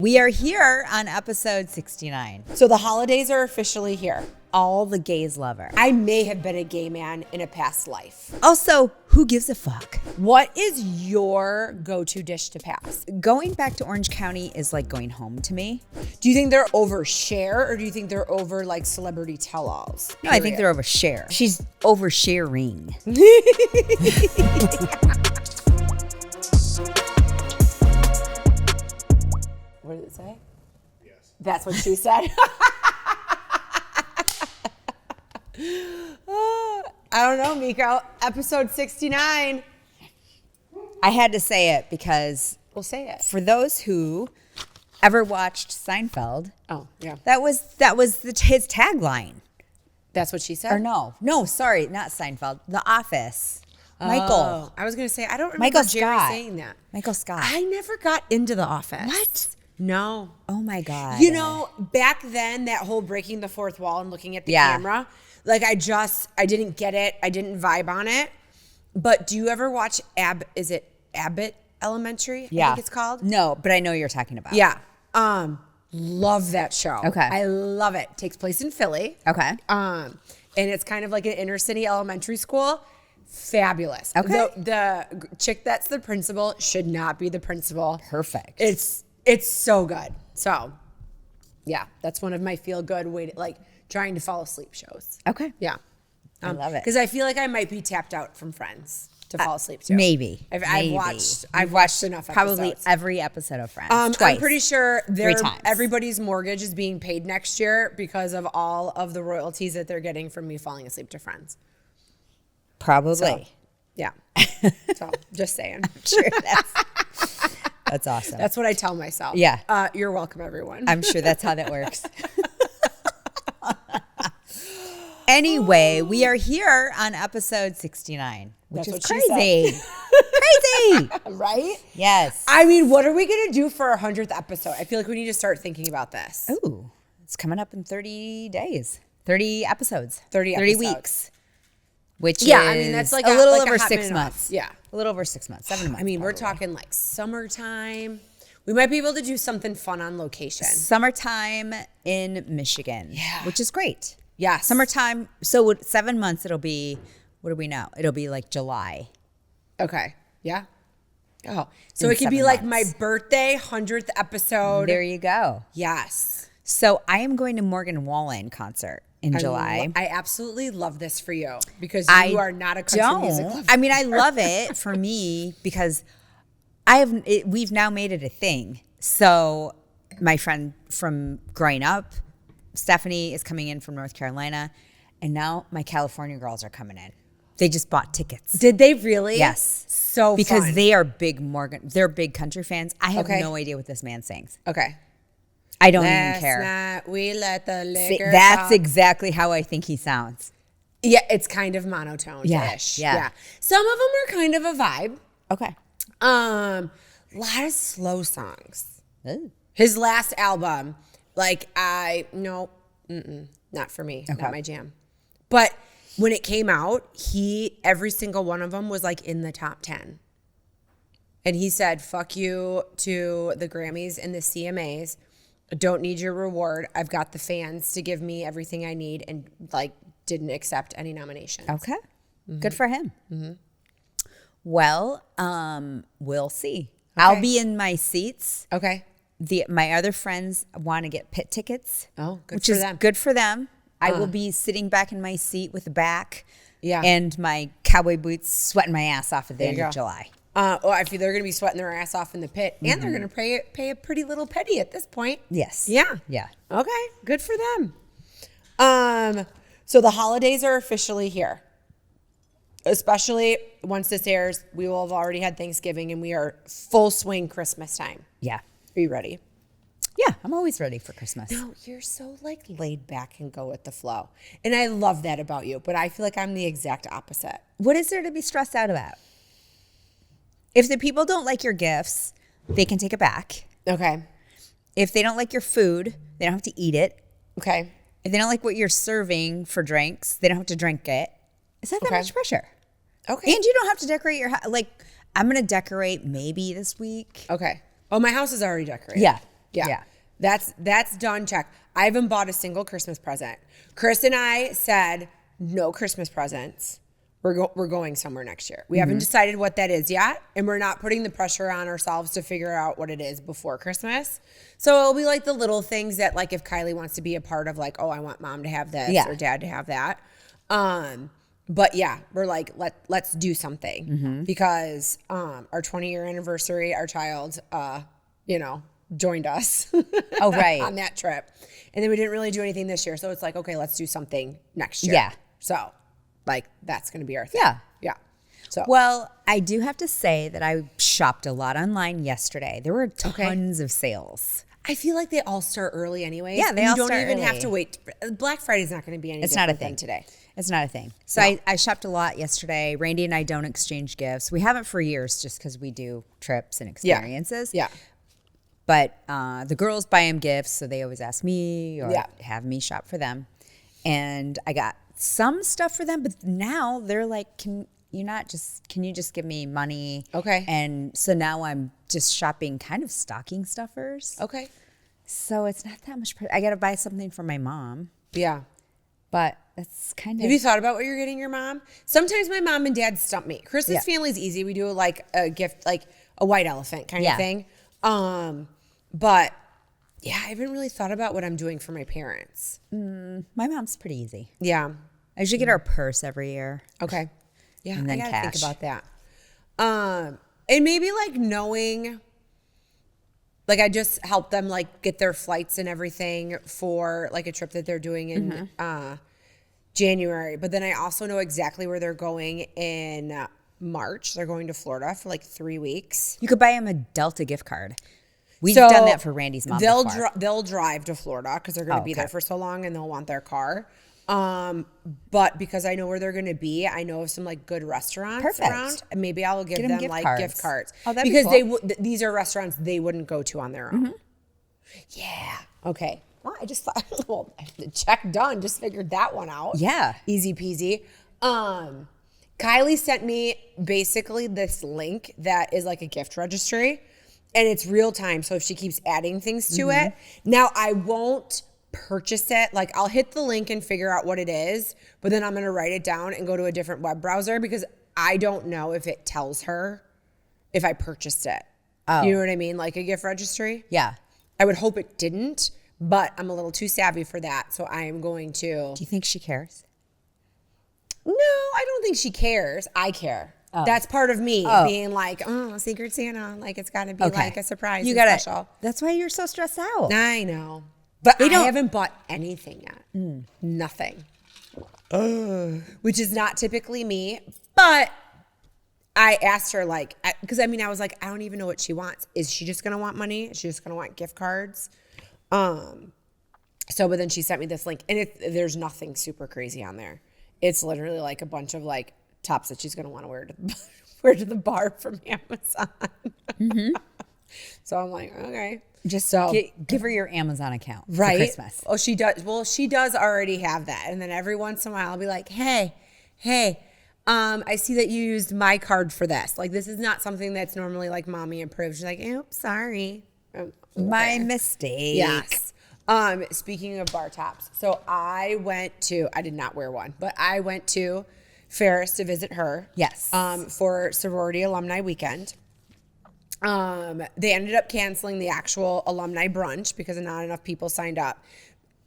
We are here on episode 69. So the holidays are officially here. All the gays love her. I may have been a gay man in a past life. Also, who gives a fuck? What is your go-to dish to pass? Going back to Orange County is like going home to me. Do you think they're over Cher or do you think they're over like celebrity tell-alls? No, I think they're over Cher. She's over sharing. What did it say? Yes. That's what she said. I don't know, Meko. Episode 69. I had to say it because We'll say it. for those who ever watched Seinfeld, Oh, yeah. that was his tagline. That's what she said? Or no, sorry, not Seinfeld. The Office. Michael. Oh, I was going to say, I don't remember Michael Jerry Scott. saying that. Michael Scott. I never got into The Office. What? No. Oh my God. You know, back then, that whole breaking the fourth wall and looking at the Yeah. camera, like I didn't get it. I didn't vibe on it. But do you ever watch is it Abbott Elementary? Yeah. I think it's called. No, but I know what you're talking about. Yeah. Love that show. Okay. I love it. Takes place in Philly. Okay. And it's kind of like an inner city elementary school. Fabulous. Okay. The chick that's the principal should not be the principal. Perfect. It's so good. So, yeah, that's one of my feel good way to like trying to fall asleep shows. Okay. Yeah. I love it. Because I feel like I might be tapped out from Friends to fall asleep to. Maybe. I've watched enough probably episodes. every episode of Friends. Twice. I'm pretty sure 3 times. everybody's mortgage is being paid next year because of all of the royalties that they're getting from me falling asleep to Friends. Probably. So, yeah. So, just saying. Sure, that's awesome. That's what I tell myself. Yeah. You're welcome, everyone. I'm sure that's how that works. Anyway, we are here on episode 69, which That's is what she crazy. Crazy. Right? Yes. I mean, what are we going to do for our 100th episode? I feel like we need to start thinking about this. Ooh, it's coming up in 30 days. 30 episodes. 30 30 episodes. weeks. Which Yeah, is I mean, that's like a little like over hot 6 minute months. off. Yeah. A little over 6 months, 7 months. I mean, we're probably. talking like summertime. We might be able to do something fun on location. Summertime in Michigan. Yeah. Which is great. Yes. Summertime. So 7 months, it'll be, what do we know? It'll be like July. Okay. Yeah. Oh, so In it could be 7 like months. my birthday 100th episode. There you go. Yes. So I am going to Morgan Wallen concert in July. I absolutely love this for you because I you are not a country music lover. I mean, I love it for me because we've now made it a thing. So my friend from growing up, Stephanie, is coming in from North Carolina, and now my California girls are coming in. They just bought tickets. Did they really? Yes. So because fun. they are they're big country fans. I have Okay. no idea what this man sings. Okay. I don't even Last care. night we let the See, liquor that's talk. exactly how I think he sounds. Yeah, it's kind of monotone-ish. Yeah. Some of them are kind of a vibe. Okay. A lot of slow songs. Ooh. His last album, like not for me, Okay. not my jam. But when it came out, every single one of them was like in the top 10. And he said, fuck you to the Grammys and the CMAs. Don't need your reward. I've got the fans to give me everything I need, and like didn't accept any nominations. Okay. Good for him. Well, we'll see. I'll be in my seats. Okay. My other friends want to get pit tickets. Oh, good which for is them. good for them. I will be sitting back in my seat with the back. Yeah. And my cowboy boots, sweating my ass off at the end you of go. July. I feel they're going to be sweating their ass off in the pit, and they're going to pay a pretty little penny at this point. Yes. Yeah. Yeah. Okay. Good for them. So the holidays are officially here. Especially once this airs, we will have already had Thanksgiving, and we are full swing Christmas time. Yeah. Are you ready? Yeah. I'm always ready for Christmas. No, you're so like laid back and go with the flow. And I love that about you, but I feel like I'm the exact opposite. What is there to be stressed out about? If the people don't like your gifts, they can take it back. Okay. If they don't like your food, they don't have to eat it. Okay. If they don't like what you're serving for drinks, they don't have to drink it. It's not that much pressure. Okay. And you don't have to decorate your house. Like, I'm going to decorate maybe this week. Okay. Oh, my house is already decorated. Yeah. Yeah. That's done. Check. I haven't bought a single Christmas present. Chris and I said no Christmas presents. We're going somewhere next year. We haven't decided what that is yet, and we're not putting the pressure on ourselves to figure out what it is before Christmas. So it'll be like the little things that, like, if Kylie wants to be a part of, like, oh, I want mom to have this or dad to have that. But yeah, we're like, let's do something because our 20-year anniversary, our child, joined us. Oh, right. On that trip, and then we didn't really do anything this year. So it's like, okay, let's do something next year. Yeah. So. Like, that's going to be our thing. Yeah. So. Well, I do have to say that I shopped a lot online yesterday. There were tons of sales. I feel like they all start early anyways. Yeah, they all start You don't even early. have to wait. Black Friday's not going to be any It's not a different thing than today. It's not a thing. So I shopped a lot yesterday. Randy and I don't exchange gifts. We haven't for years just because we do trips and experiences. Yeah. But the girls buy him gifts, so they always ask me or have me shop for them. And I got some stuff for them, but now they're like, can you just give me money? Okay. And so now I'm just shopping kind of stocking stuffers. Okay. So it's not that much. I got to buy something for my mom. Yeah. But it's kind of. Have you thought about what you're getting your mom? Sometimes my mom and dad stump me. Chris's family's easy. We do like a gift, like a white elephant kind of thing. But yeah, I haven't really thought about what I'm doing for my parents. My mom's pretty easy. Yeah. I usually get her a purse every year. Okay. Yeah, And then I gotta cash. think about that. And maybe like knowing, like I just help them like get their flights and everything for like a trip that they're doing in January. But then I also know exactly where they're going in March. They're going to Florida for like 3 weeks. You could buy him a Delta gift card. We've done that for Randy's mom before. They'll drive to Florida because they're going to be there for so long and they'll want their car. But because I know where they're going to be, I know of some like good restaurants around. And maybe I'll give them gift like cards. gift cards. Oh, that'd be because cool. these are restaurants they wouldn't go to on their own. Yeah. Okay. Well, I just thought, well, check done. Just figured that one out. Yeah. Easy peasy. Kylie sent me basically this link that is like a gift registry and it's real time. So if she keeps adding things to it, now I won't purchase it. Like I'll hit the link and figure out what it is, but then I'm going to write it down and go to a different web browser because I don't know if it tells her if I purchased it. Oh. You know what I mean? Like a gift registry. Yeah. I would hope it didn't, but I'm a little too savvy for that. So I am going to. Do you think she cares? No, I don't think she cares. I care. Oh. That's part of me being like, oh, Secret Santa. Like it's got to be like a surprise. You got special. That's why you're so stressed out. I know. But I haven't bought anything yet. Nothing. Which is not typically me. But I asked her like, because I was like, I don't even know what she wants. Is she just going to want money? Is she just going to want gift cards? But then she sent me this link and there's nothing super crazy on there. It's literally like a bunch of like tops that she's going to want to wear to the bar from Amazon. So I'm like, okay. Just give her your Amazon account for Christmas. Oh, she does. Well, she does already have that. And then every once in a while I'll be like, hey, I see that you used my card for this. Like, this is not something that's normally like mommy approved. She's like, oops, sorry. My mistake. Yes. Speaking of bar tops. So I did not wear one, but I went to Ferris to visit her. Yes. For sorority alumni weekend. They ended up canceling the actual alumni brunch because not enough people signed up.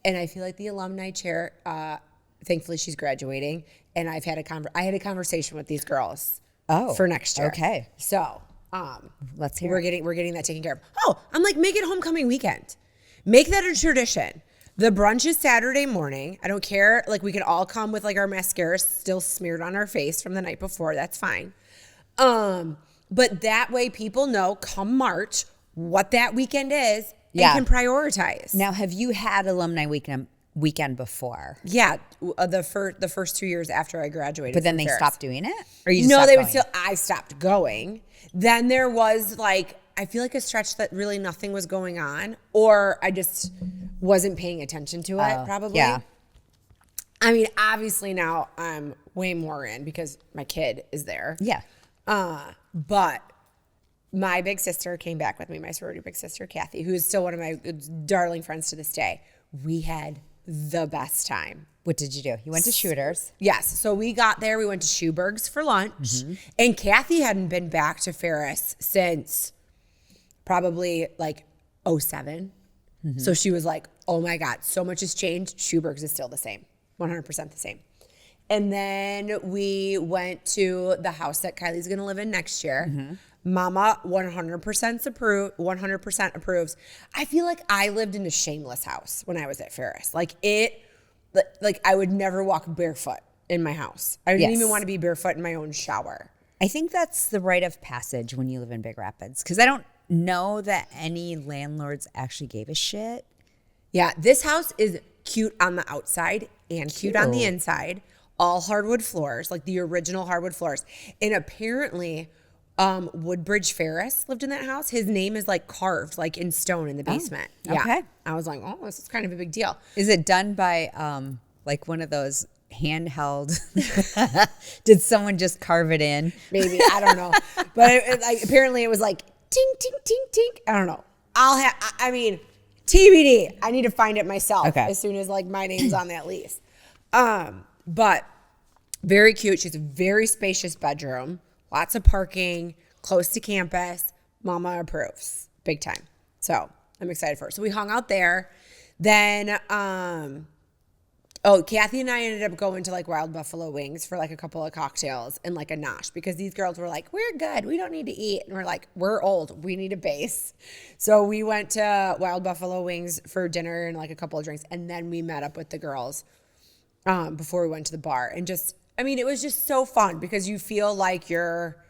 And I feel like the alumni chair, thankfully she's graduating. And I had a conversation with these girls for next year. Okay. So, let's hear we're getting that taken care of. Oh, I'm like, make it homecoming weekend. Make that a tradition. The brunch is Saturday morning. I don't care. Like we can all come with like our mascara still smeared on our face from the night before. That's fine. But that way people know come March what that weekend is and can prioritize. Now, have you had alumni weekend before? Yeah, the first 2 years after I graduated. But then they stopped doing it? Or you just no, stopped they going? would still. I stopped going. Then there was like I feel like a stretch that really nothing was going on, or I just wasn't paying attention to it. Probably. Yeah. I mean, obviously now I'm way more in because my kid is there. Yeah. But my big sister came back with me, my sorority big sister, Kathy, who is still one of my darling friends to this day. We had the best time. What did you do? You went to Shooters. Yes. So we got there. We went to Schuberg's for lunch. And Kathy hadn't been back to Ferris since probably like 07. So she was like, oh my God, so much has changed. Schuberg's is still the same, 100% the same. And then we went to the house that Kylie's going to live in next year. Mama 100% approves. I feel like I lived in a shameless house when I was at Ferris. Like I would never walk barefoot in my house. I didn't even want to be barefoot in my own shower. I think that's the rite of passage when you live in Big Rapids, because I don't know that any landlords actually gave a shit. Yeah, this house is cute on the outside and cute on the inside. All hardwood floors, like the original hardwood floors. And apparently Woodbridge Ferris lived in that house. His name is like carved like in stone in the basement. Oh, okay. Yeah. I was like, oh, this is kind of a big deal. Is it done by like one of those handheld? Did someone just carve it in? Maybe, I don't know. But apparently it was like tink, tink, tink, tink. I don't know. I mean, TBD. I need to find it myself as soon as like my name's on that lease. But very cute. She's a very spacious bedroom. Lots of parking, close to campus. Mama approves, big time. So I'm excited for her. So we hung out there. Then, Kathy and I ended up going to like Wild Buffalo Wings for like a couple of cocktails and like a nosh, because these girls were like, we're good. We don't need to eat. And we're like, we're old. We need a base. So we went to Wild Buffalo Wings for dinner and like a couple of drinks. And then we met up with the girls before we went to the bar. And just, I mean, it was just so fun because you feel like you're,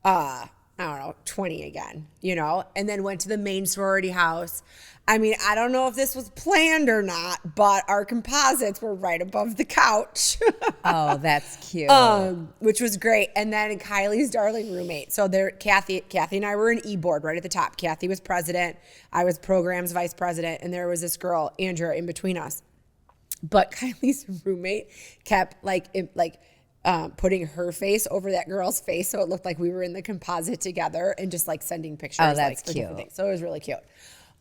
I don't know, 20 again, you know? And then went to the main sorority house. I mean, I don't know if this was planned or not, but our composites were right above the couch. Oh, that's cute. Which was great. And then Kylie's darling roommate. So there, Kathy and I were an e-board right at the top. Kathy was president. I was programs vice president. And there was this girl, Andrea, in between us. But Kylie's roommate kept putting her face over that girl's face, so it looked like we were in the composite together, and just like sending pictures. Oh, that's like, cute. So it was really cute.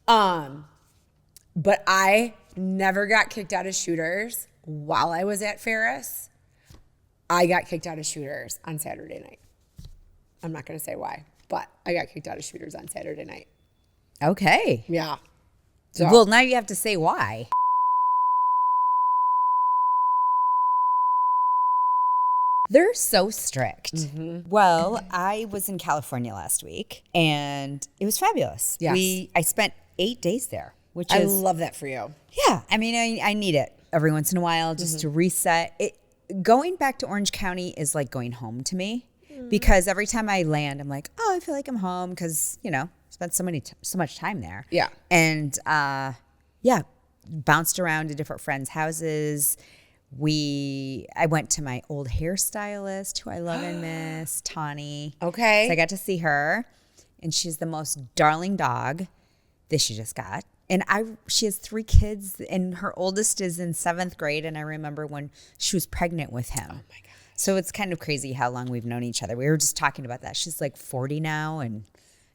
But I never got kicked out of Shooters while I was at Ferris. I got kicked out of Shooters on Saturday night. I'm not going to say why, but I got kicked out of Shooters on Saturday night. Okay. Yeah. So. Well, now you have to say why. They're so strict. Mm-hmm. Well, I was in California last week, and it was fabulous. Yes. I spent 8 days there, which I is... love that for you. Yeah. I mean, I need it every once in a while just to reset. Going back to Orange County is like going home to me, because every time I land, I'm like, oh, I feel like I'm home because, spent so much time there. Yeah. And, bounced around to different friends' houses. I went to my old hairstylist, who I love and miss, Tawny. Okay. So I got to see her, and she's the most darling dog that she just got. And she has 3 kids, and her oldest is in 7th grade. And I remember when she was pregnant with him. Oh my God. So it's kind of crazy how long we've known each other. We were just talking about that. She's like 40 now, and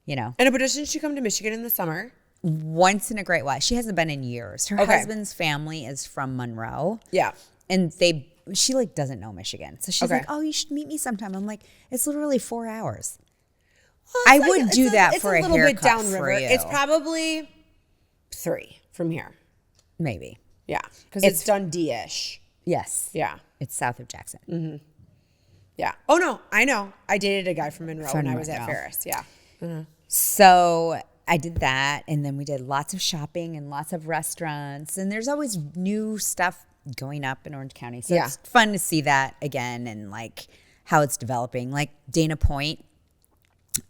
but doesn't she come to Michigan in the summer? Once in a great while. She hasn't been in years. Her husband's family is from Monroe. Yeah. And she like doesn't know Michigan. So she's like, oh, you should meet me sometime. I'm like, it's literally 4 hours. Well, I would do that for a haircut. It's a little bit downriver. It's probably 3 from here. Maybe. Yeah. Because it's Dundee-ish. Yes. Yeah. It's south of Jackson. Mm-hmm. Yeah. Oh, no. I know. I dated a guy from Monroe when I was at Ferris. Yeah. Mm-hmm. So I did that. And then we did lots of shopping and lots of restaurants. And there's always new stuff going up in Orange County. So it's fun to see that again and like how it's developing. Like Dana Point,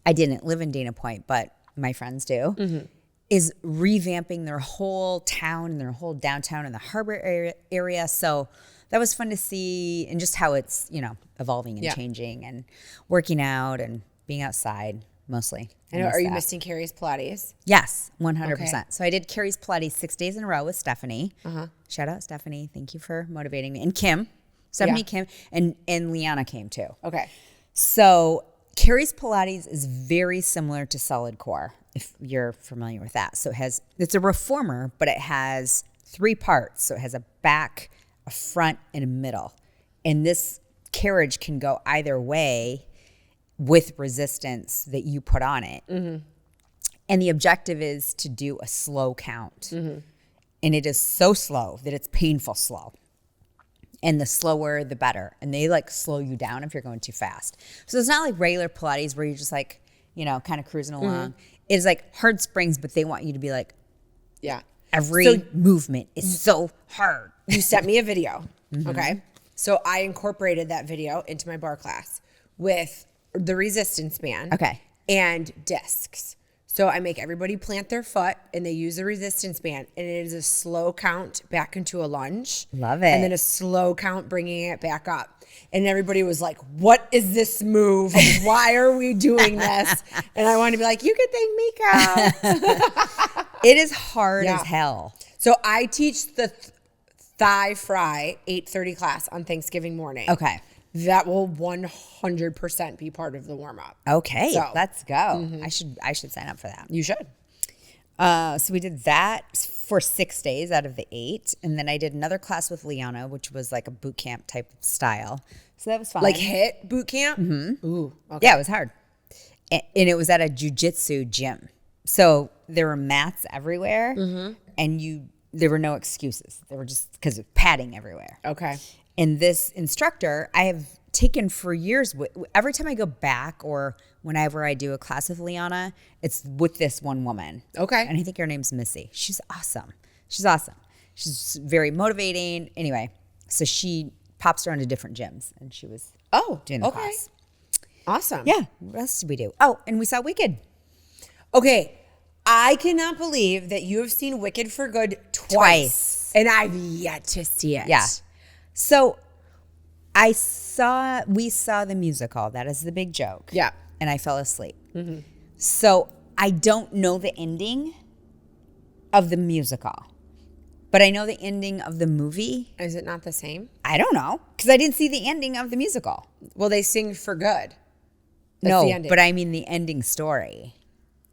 I didn't live in Dana Point, but my friends do, is revamping their whole town and their whole downtown and the harbor area. So that was fun to see, and just how it's, evolving and changing and working out and being outside mostly. Are you missing Carrie's Pilates? Yes, 100%. Okay. So I did Carrie's Pilates 6 days in a row with Stephanie. Shout out Stephanie. Thank you for motivating me. And Kim. Stephanie, Kim, and Liana came too. Okay. So Carrie's Pilates is very similar to solid core, if you're familiar with that. So it's a reformer, but it has 3 parts. So it has a back, a front, and a middle. And this carriage can go either way with resistance that you put on it. Mm-hmm. And the objective is to do a slow count. Mm-hmm. And it is so slow that it's painful slow. And the slower, the better. And they like slow you down if you're going too fast. So it's not like regular Pilates where you're just like, kind of cruising along. It's like hard springs, but they want you to be like, yeah, every movement is so hard. You sent me a video. Okay. So I incorporated that video into my bar class with the resistance band. Okay. And discs. So I make everybody plant their foot and they use the resistance band, and it is a slow count back into a lunge. Love it. And then a slow count bringing it back up. And everybody was like, what is this move? Why are we doing this? And I wanted to be like, you can thank Meko. It is hard as hell. So I teach the thigh fry 8:30 class on Thanksgiving morning. Okay. That will 100% be part of the warm up. Okay, So, let's go. I should sign up for that. You should. So we did that for 6 days out of the 8. And then I did another class with Liana, which was like a boot camp type of style. So that was fun. Like HIIT boot camp? Mm-hmm. Ooh, okay. Yeah, it was hard. And it was at a jiu-jitsu gym. So there were mats everywhere and there were no excuses. There were just because of padding everywhere. Okay. And this instructor, I have taken for years. Every time I go back or whenever I do a class with Liana, it's with this one woman. Okay. And I think her name's Missy. She's awesome. She's very motivating. Anyway, so she pops around to different gyms, and she was doing the class. Awesome. Yeah. What else did we do? Oh, and we saw Wicked. Okay. I cannot believe that you have seen Wicked for Good twice. And I've yet to see it. Yeah. So we saw the musical. That is the big joke. Yeah. And I fell asleep. Mm-hmm. So I don't know the ending of the musical, but I know the ending of the movie. Is it not the same? I don't know because I didn't see the ending of the musical. Well, they sing for good. That's no, the ending. But I mean the ending story.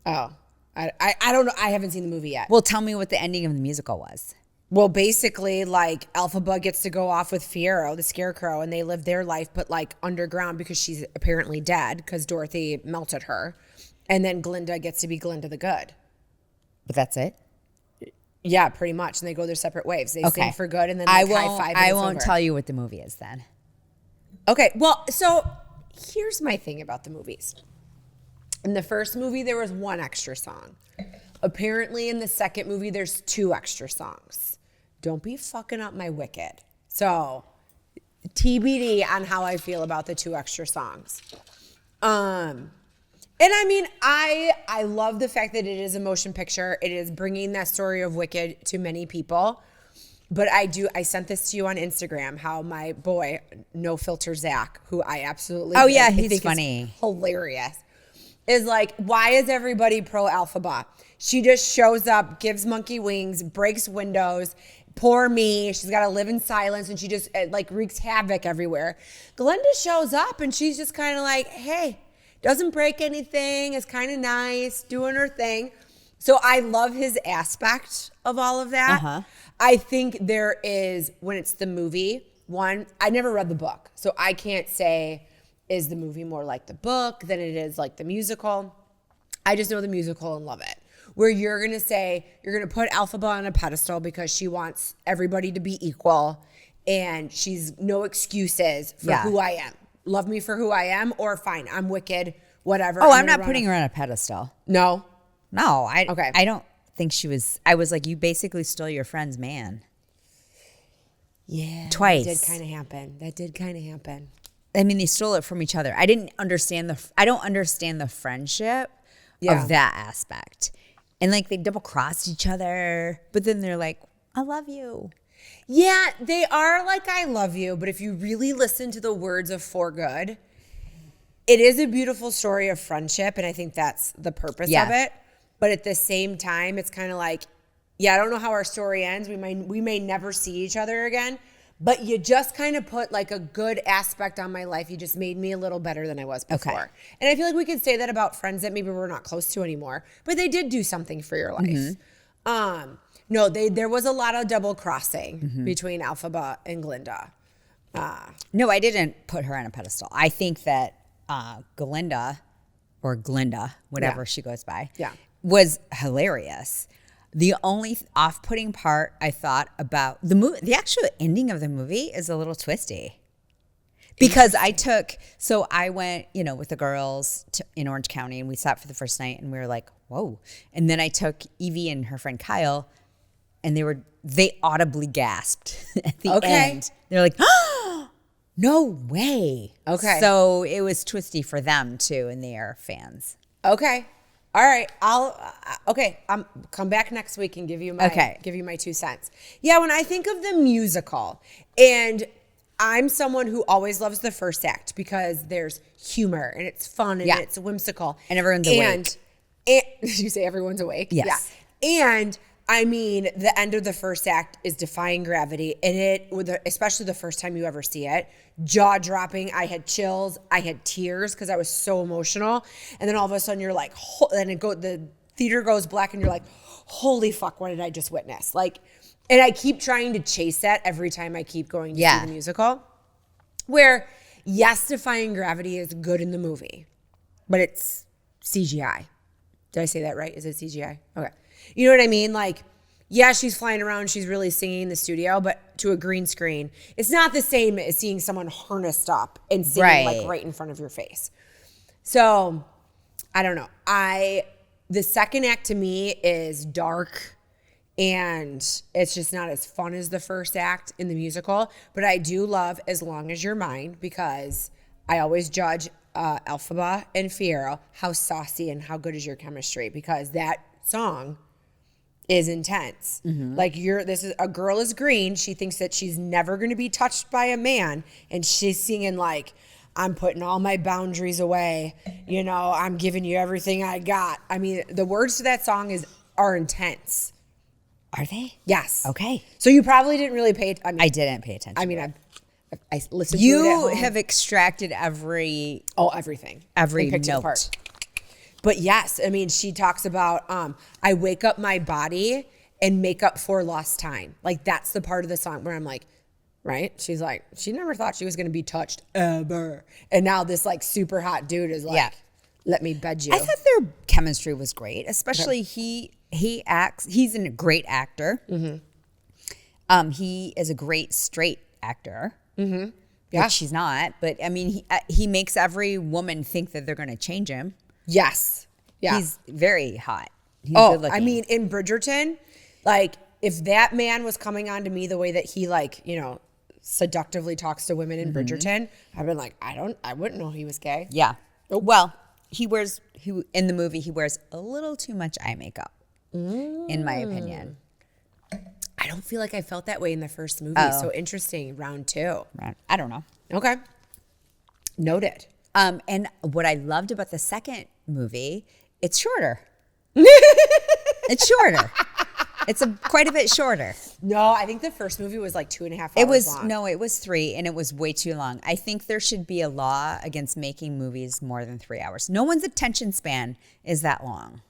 Oh, I don't know. I haven't seen the movie yet. Well, tell me what the ending of the musical was. Well, basically, like, Elphaba gets to go off with Fiyero, the scarecrow, and they live their life, but, like, underground because she's apparently dead because Dorothy melted her. And then Glinda gets to be Glinda the Good. But that's it? Yeah, pretty much. And they go their separate ways. They sing for good, and then I like, high five. I won't tell you what the movie is then. Okay, well, so here's my thing about the movies. In the first movie, there was 1 extra song. Apparently, in the second movie, there's 2 extra songs. Don't be fucking up my Wicked. So, TBD on how I feel about the 2 extra songs. And I mean, I love the fact that it is a motion picture. It is bringing that story of Wicked to many people. But I sent this to you on Instagram, how my boy, No Filter Zach, who I absolutely he's funny. Hilarious. Is like, why is everybody pro Elphaba? She just shows up, gives monkey wings, breaks windows. Poor me. She's got to live in silence, and she just like wreaks havoc everywhere. Glinda shows up, and she's just kind of like, hey, doesn't break anything. Is kind of nice, doing her thing. So I love his aspect of all of that. Uh-huh. I think there is, when it's the movie, I never read the book, so I can't say, is the movie more like the book than it is like the musical? I just know the musical and love it. Where you're going to say, you're going to put Elphaba on a pedestal because she wants everybody to be equal and she's no excuses for who I am. Love me for who I am, or fine, I'm Wicked, whatever. Oh, I'm not putting her on a pedestal. No? No, I don't think she was. I was like, you basically stole your friend's man. Yeah. Twice. That did kind of happen. I mean, they stole it from each other. I don't understand the friendship of that aspect. And like they double crossed each other, but then they're like, I love you. Yeah, they are like, I love you. But if you really listen to the words of For Good, it is a beautiful story of friendship. And I think that's the purpose of it. But at the same time, it's kind of like, I don't know how our story ends. We may never see each other again. but you just kind of put like a good aspect on my life. You just made me a little better than I was before. Okay. And I feel like we could say that about friends that maybe we're not close to anymore, but they did do something for your life. No, there was a lot of double crossing between Elphaba and Glinda. No, I didn't put her on a pedestal. I think that Glinda, or Glinda, whatever she goes by, was hilarious. The only off-putting part I thought about the actual ending of the movie is a little twisty. Because I went, with the girls in Orange County, and we sat for the first night, and we were like, whoa. And then I took Evie and her friend Kyle, and they audibly gasped at the end. They're like, oh, no way. Okay. So it was twisty for them too, and they are fans. Okay. All right. I'll come back next week and give you my 2 cents. Yeah, when I think of the musical, and I'm someone who always loves the first act because there's humor and it's fun and it's whimsical. And everyone's awake. And did you say everyone's awake? Yes. Yeah. And I mean, the end of the first act is defying gravity, and especially the first time you ever see it, jaw dropping. I had chills, I had tears because I was so emotional, and then all of a sudden you're like, the theater goes black, and you're like, holy fuck, what did I just witness? Like, and I keep trying to chase that every time I keep going to see the musical. Where yes, defying gravity is good in the movie, but it's CGI. Did I say that right? Is it CGI? Okay. You know what I mean? Like, yeah, she's flying around, she's really singing in the studio, but to a green screen, it's not the same as seeing someone harnessed up and singing like right in front of your face. So, I don't know. The second act to me is dark, and it's just not as fun as the first act in the musical. But I do love As Long As You're Mine, because I always judge Elphaba and Fiyero how saucy and how good is your chemistry, because that song is intense. Like a girl is green. She thinks that she's never going to be touched by a man, and she's singing like, I'm putting all my boundaries away. I'm giving you everything I got. I mean, the words to that song are intense. Are they? Yes. Okay. So you probably didn't really pay. I didn't pay attention. I mean, I listened to it at You home. have extracted everything. Every picked it note. apart. But yes, I mean, she talks about, I wake up my body and make up for lost time. Like, that's the part of the song where I'm like, right? She's like, she never thought she was going to be touched ever. And now this like super hot dude is like, let me bed you. I thought their chemistry was great, especially he's a great actor. He is a great straight actor. Which she's not. But I mean, he makes every woman think that they're going to change him. Yes. Yeah. He's very hot. He's good looking. I mean, in Bridgerton, like, if that man was coming on to me the way that he seductively talks to women in Bridgerton, I've been like, I wouldn't know he was gay. Yeah. Well, in the movie, he wears a little too much eye makeup, in my opinion. I don't feel like I felt that way in the first movie. So interesting. Round 2. I don't know. Okay. Noted. And what I loved about the second movie, it's shorter. It's shorter. It's quite a bit shorter. No, I think the first movie was like 2.5 hours long. No, it was 3, and it was way too long. I think there should be a law against making movies more than 3 hours. No one's attention span is that long.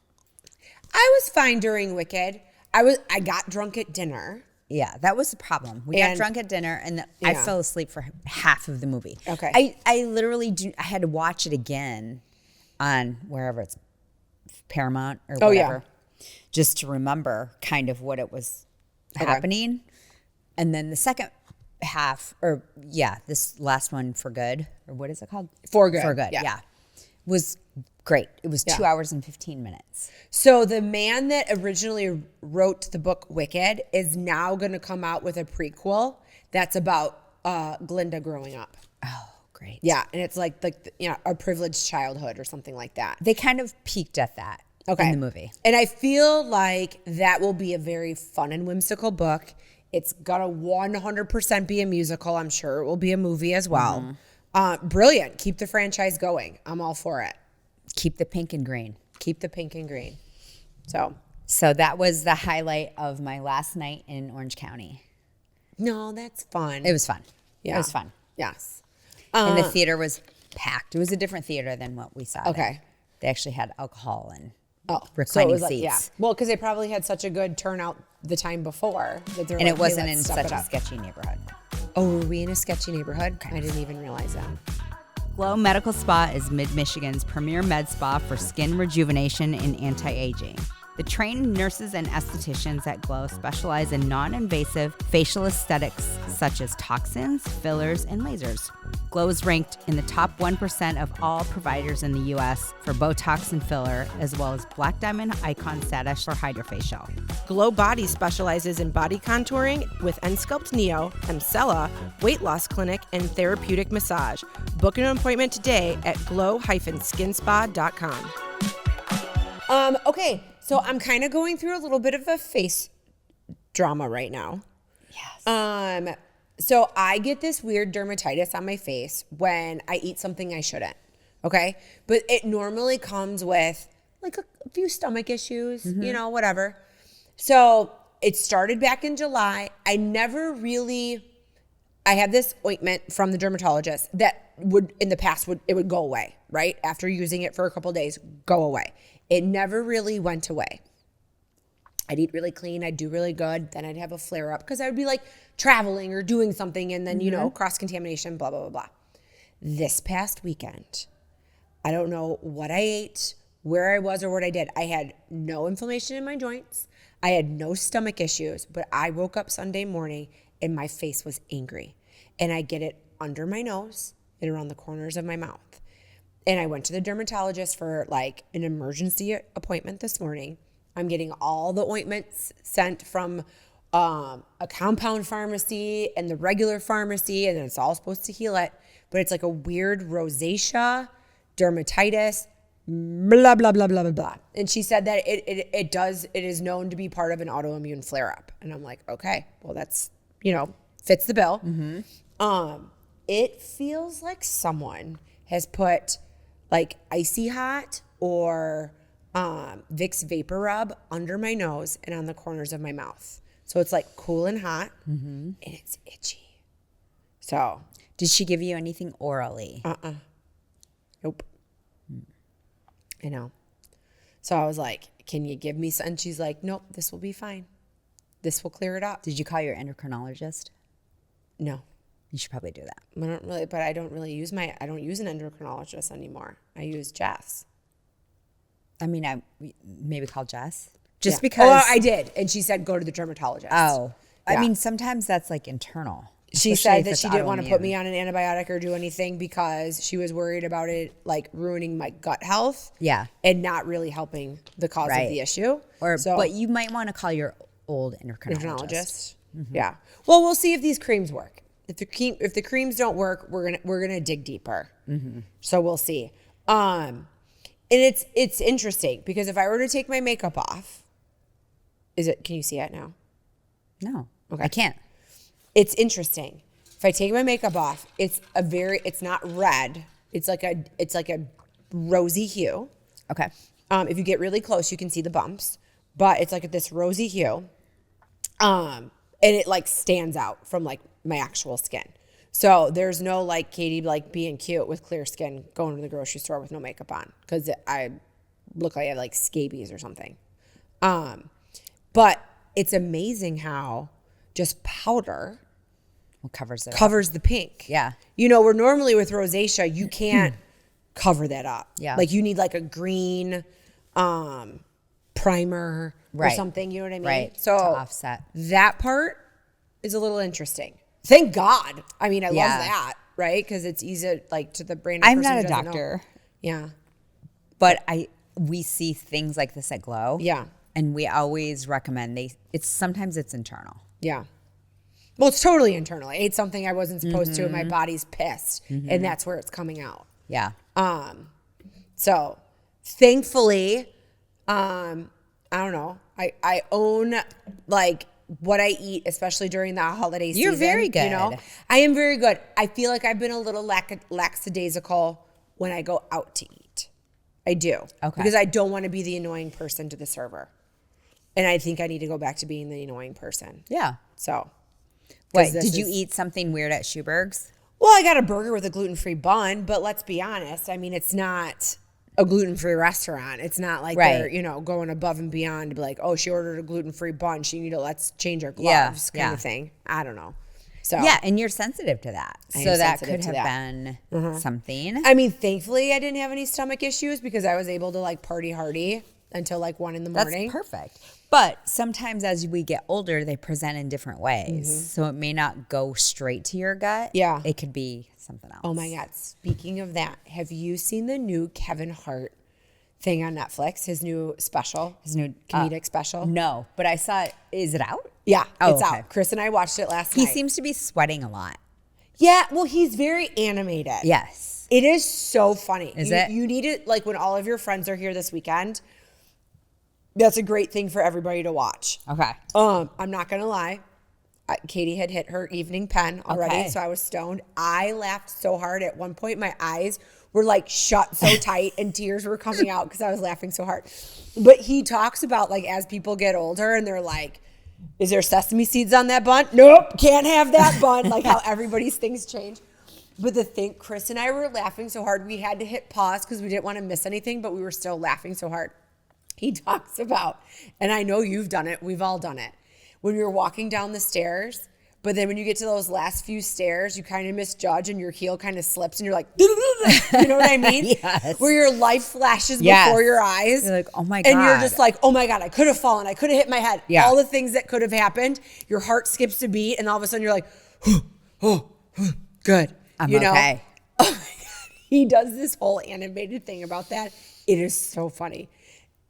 I was fine during Wicked. I got drunk at dinner. Yeah, that was the problem. We got drunk at dinner, and I fell asleep for half of the movie. Okay. I literally I had to watch it again on wherever it's Paramount or whatever, just to remember kind of what it was happening. And then the second half, this last one, For Good, or what is it called? For Good. For Good, yeah. Was great. It was 2 hours and 15 minutes. So the man that originally wrote the book Wicked is now going to come out with a prequel that's about Glinda growing up. Oh, great. Yeah, and it's like a privileged childhood or something like that. They kind of peaked at that in the movie. And I feel like that will be a very fun and whimsical book. It's going to 100% be a musical. I'm sure it will be a movie as well. Brilliant. Keep the franchise going. I'm all for it. Keep the pink and green. Keep the pink and green. So that was the highlight of my last night in Orange County. No, that's fun. It was fun. Yeah. It was fun. Yes. And the theater was packed. It was a different theater than what we saw. Okay. They actually had alcohol and reclining so it was seats. yeah. Well, because they probably had such a good turnout the time before that they're And like, it wasn't hey, in let's step such it a up. sketchy neighborhood. Oh, were we in a sketchy neighborhood? I didn't even realize that. Glow Medical Spa is Mid-Michigan's premier med spa for skin rejuvenation and anti-aging. The trained nurses and estheticians at Glow specialize in non-invasive facial aesthetics such as toxins, fillers, and lasers. Glow is ranked in the top 1% of all providers in the U.S. for Botox and filler, as well as Black Diamond Icon status for Hydrofacial. Glow Body specializes in body contouring with Ensculpt Neo, Emcella, weight loss clinic, and therapeutic massage. Book an appointment today at glow-skinspa.com. Okay, so I'm kind of going through a little bit of a face drama right now. Yes. So I get this weird dermatitis on my face when I eat something I shouldn't. Okay, but it normally comes with like a few stomach issues, you know, whatever. So it started back in July. I had this ointment from the dermatologist that would go away, right? After using it for a couple of days, go away. It never really went away. I'd eat really clean. I'd do really good. Then I'd have a flare up because I would be like traveling or doing something and then, you know, cross contamination, blah, blah, blah, blah. This past weekend, I don't know what I ate, where I was or what I did. I had no inflammation in my joints. I had no stomach issues, but I woke up Sunday morning and my face was angry. And I get it under my nose and around the corners of my mouth. And I went to the dermatologist for like an emergency appointment this morning. I'm getting all the ointments sent from a compound pharmacy and the regular pharmacy, and it's all supposed to heal it. But it's like a weird rosacea, dermatitis, blah, blah, blah, blah, blah, blah. And she said that it is known to be part of an autoimmune flare-up. And I'm like, okay, well, that's, you know, fits the bill. It feels like someone has put like icy hot or Vicks Vapor Rub under my nose and on the corners of my mouth. So it's like cool and hot and it's itchy. So. Did she give you anything orally? Nope. I know. So I was like, can you give me some? And she's like, nope, this will be fine. This will clear it up. Did you call your endocrinologist? No. You should probably do that. I don't use an endocrinologist anymore. I use Jess. I mean, I maybe call Jess. Just Yeah. because. Oh, I did. And she said, go to the dermatologist. Oh. I Yeah. mean, sometimes that's like internal. She especially said if that it's she didn't want to put autoimmune. me on an antibiotic or do anything because she was worried about it like ruining my gut health. Yeah. And not really helping the cause of the issue. But you might want to call your old endocrinologist. Endocrinologist. Yeah. Well, we'll see if these creams work. If the creams don't work, we're gonna dig deeper. So we'll see. And it's interesting because if I were to take my makeup off, can you see it now? No. Okay. I can't. It's interesting. If I take my makeup off, it's not red. It's like a rosy hue. Okay. If you get really close, you can see the bumps, but it's like this rosy hue. And it like stands out from like my actual skin. So there's no like Katie like being cute with clear skin going to the grocery store with no makeup on because I look like I have like scabies or something. But it's amazing how just powder Covers the pink. Yeah. You know, where normally with rosacea, you can't cover that up. Yeah. Like you need like a green primer or something, you know what I mean? Right. So to offset. that part is a little interesting. Thank God. I mean, I love Yeah. that, right? Because it's easy like to the brain. I'm not a doctor, Yeah. but we see things like this at Glow. Yeah. And we always recommend sometimes it's internal. Yeah. Well, it's totally internal. I ate something I wasn't supposed to and my body's pissed. And that's where it's coming out. Yeah. So thankfully, I don't know. I own like what I eat, especially during the holiday season. You're very good. You know, I am very good. I feel like I've been a little lackadaisical when I go out to eat. I do. Okay. Because I don't want to be the annoying person to the server. And I think I need to go back to being the annoying person. Yeah. So What, did you eat something weird at Schuberg's? Well, I got a burger with a gluten-free bun, but let's be honest. I mean, it's not a gluten-free restaurant. It's not like they're, going above and beyond to be like, oh, she ordered a gluten-free bun. Let's change her gloves kind of thing. I don't know. So yeah, and you're sensitive to that. So that could have been something. I mean, thankfully, I didn't have any stomach issues because I was able to like party hardy until like 1 a.m. That's perfect. But sometimes as we get older, they present in different ways. So it may not go straight to your gut. Yeah. It could be something else. Oh my God. Speaking of that, have you seen the new Kevin Hart thing on Netflix? His new special, his new comedic special? No, but I saw it. Is it out? Yeah, Oh, it's okay. out. Chris and I watched it last night. He seems to be sweating a lot. Yeah, well, he's very animated. Yes. It is so funny. Is it? You need it like when all of your friends are here this weekend. That's a great thing for everybody to watch. Okay. I'm not gonna lie. Katie had hit her evening pen already, so I was stoned. I laughed so hard at one point. My eyes were like shut so tight and tears were coming out because I was laughing so hard. But he talks about like as people get older and they're like, is there sesame seeds on that bun? Nope, can't have that bun. Like how everybody's things change. But the thing, Chris and I were laughing so hard, we had to hit pause because we didn't want to miss anything, but we were still laughing so hard. He talks about, and I know you've done it, we've all done it, when you're walking down the stairs, but then when you get to those last few stairs, you kind of misjudge and your heel kind of slips and you're like, you know what I mean? Yes. Where your life flashes before your eyes. You're like, oh my God. And you're just like, oh my God, I could have fallen. I could have hit my head. Yeah. All the things that could have happened. Your heart skips a beat and all of a sudden you're like, good. I'm you know? okay. Oh my God. He does this whole animated thing about that. It is so funny.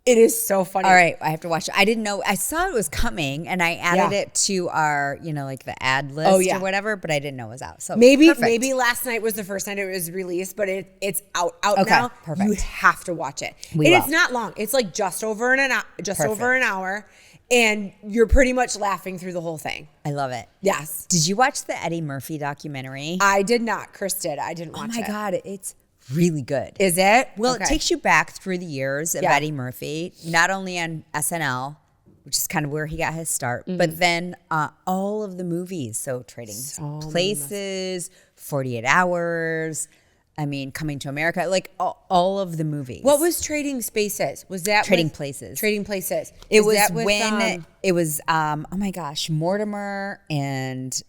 It is so funny. All right, I have to watch it. I didn't know. I saw it was coming, and I added it to our, like the ad list or whatever, but I didn't know it was out. So maybe last night was the first night it was released, but it's out now. Perfect. You have to watch it. It's not long. It's like just over an hour, and you're pretty much laughing through the whole thing. I love it. Yes. Did you watch the Eddie Murphy documentary? I did not. Chris did. I didn't watch it. Oh my God, it's really good. Is it? Well, it takes you back through the years of Eddie Murphy, not only on SNL, which is kind of where he got his start, but then all of the movies. So Trading Places, 48 Hours, Coming to America, like all of the movies. What was Trading Spaces? Was that Trading Places? Trading Places. It was when it was, oh my gosh, Mortimer and,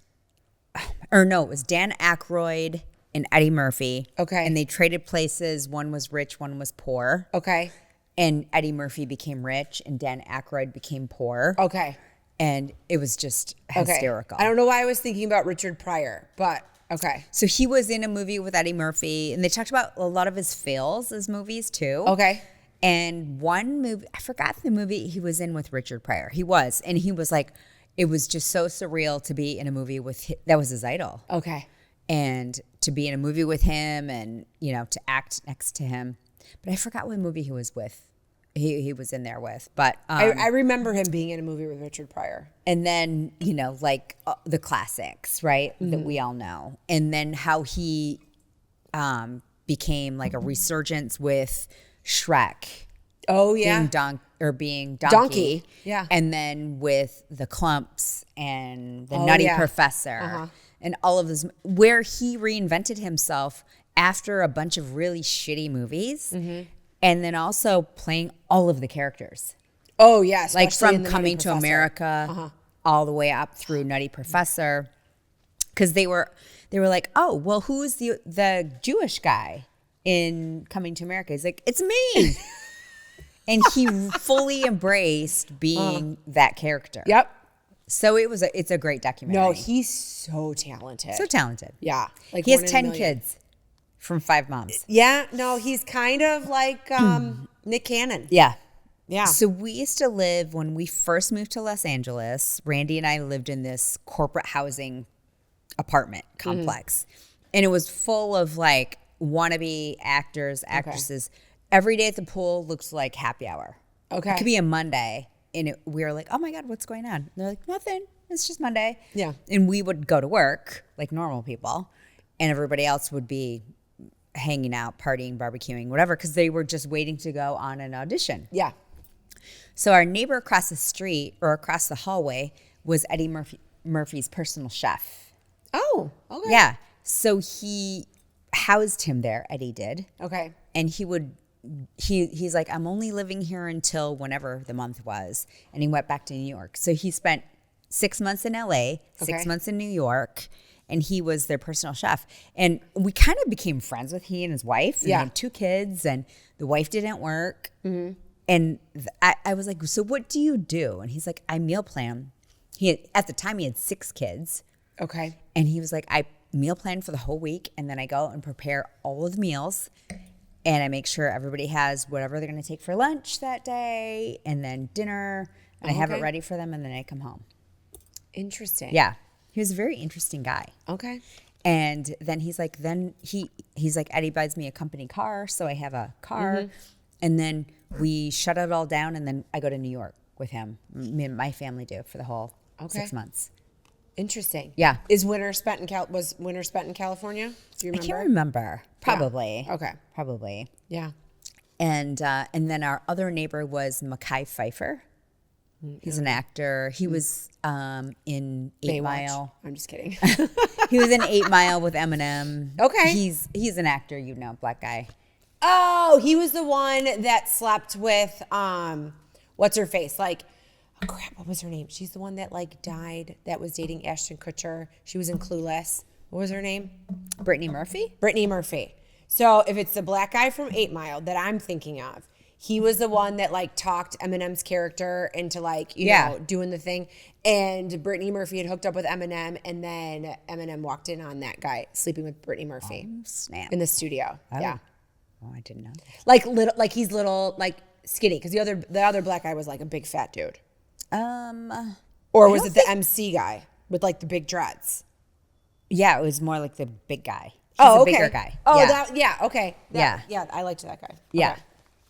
it was Dan Aykroyd and Eddie Murphy. Okay. And they traded places. One was rich, one was poor. Okay. And Eddie Murphy became rich and Dan Aykroyd became poor. Okay. And it was just hysterical. I don't know why I was thinking about Richard Pryor, but okay. So he was in a movie with Eddie Murphy, and they talked about a lot of his fails as movies too. Okay. And one movie, I forgot the movie he was in with Richard Pryor. He was like, it was just so surreal to be in a movie that was his idol. Okay. And to be in a movie with him and, to act next to him. But I forgot what movie he was with. He was in there with. But I remember him being in a movie with Richard Pryor. And then, like the classics, right? That we all know. And then how he became like a resurgence with Shrek. Oh, yeah. Being Donkey. Yeah. And then with the Clumps and the Nutty Professor. Uh-huh. And all of this, where he reinvented himself after a bunch of really shitty movies, and then also playing all of the characters. Oh yeah, like from Coming to America all the way up through Nutty Professor, because they were like, oh well, who's the Jewish guy in Coming to America? He's like, it's me, and he fully embraced being that character. Yep. So it's a great documentary. No, he's so talented. So talented. Yeah. Like he has 10 kids from 5 moms. Yeah. No, he's kind of like Nick Cannon. Yeah. Yeah. So we used to live, when we first moved to Los Angeles, Randy and I lived in this corporate housing apartment complex. And it was full of like wannabe actors, actresses. Okay. Every day at the pool looks like happy hour. Okay. It could be a Monday. And we were like, oh my God, what's going on? And they're like, nothing. It's just Monday. Yeah. And we would go to work like normal people. And everybody else would be hanging out, partying, barbecuing, whatever, because they were just waiting to go on an audition. Yeah. So our neighbor across the street or across the hallway was Eddie Murphy's personal chef. Oh, okay. Yeah. So he housed him there, Eddie did. Okay. And he's like, I'm only living here until whenever the month was. And he went back to New York. So he spent 6 months in LA, 6 months in New York, and he was their personal chef. And we kind of became friends with he and his wife. And they had 2 kids, and the wife didn't work. Mm-hmm. And I was like, so what do you do? And he's like, I meal plan. At the time, he had 6 kids. Okay. And he was like, I meal plan for the whole week, and then I go and prepare all of the meals, and I make sure everybody has whatever they're going to take for lunch that day, and then dinner, and I have it ready for them, and then I come home. Interesting. Yeah. He was a very interesting guy. Okay. And then he's like, he's like, Eddie buys me a company car, so I have a car, and then we shut it all down, and then I go to New York with him. Me and my family do for the whole 6 months. Interesting. Yeah. Was winter spent in California? Do you remember? I can't remember. Probably. Yeah. Okay. Probably. Yeah. And then our other neighbor was Mekhi Phifer. He's an actor. He was in 8 Mile. I'm just kidding. He was in 8 Mile with Eminem. Okay. He's an actor, black guy. Oh, he was the one that slept with what's her face? Like, oh crap, what was her name? She's the one that like died that was dating Ashton Kutcher. She was in Clueless. What was her name? Brittany Murphy? Brittany Murphy. So if it's the black guy from 8 Mile that I'm thinking of, he was the one that like talked Eminem's character into like, you know, doing the thing. And Brittany Murphy had hooked up with Eminem, and then Eminem walked in on that guy sleeping with Brittany Murphy. Oh, snap. In the studio. Oh. Yeah. Oh, I didn't know. Like he's little, like skinny, because the other black guy was like a big fat dude. Or was it the MC guy with like the big dreads? Yeah, it was more like the big guy. He's Oh, a okay. bigger guy. Oh, yeah. Okay. Yeah, I liked that guy. Yeah. Okay.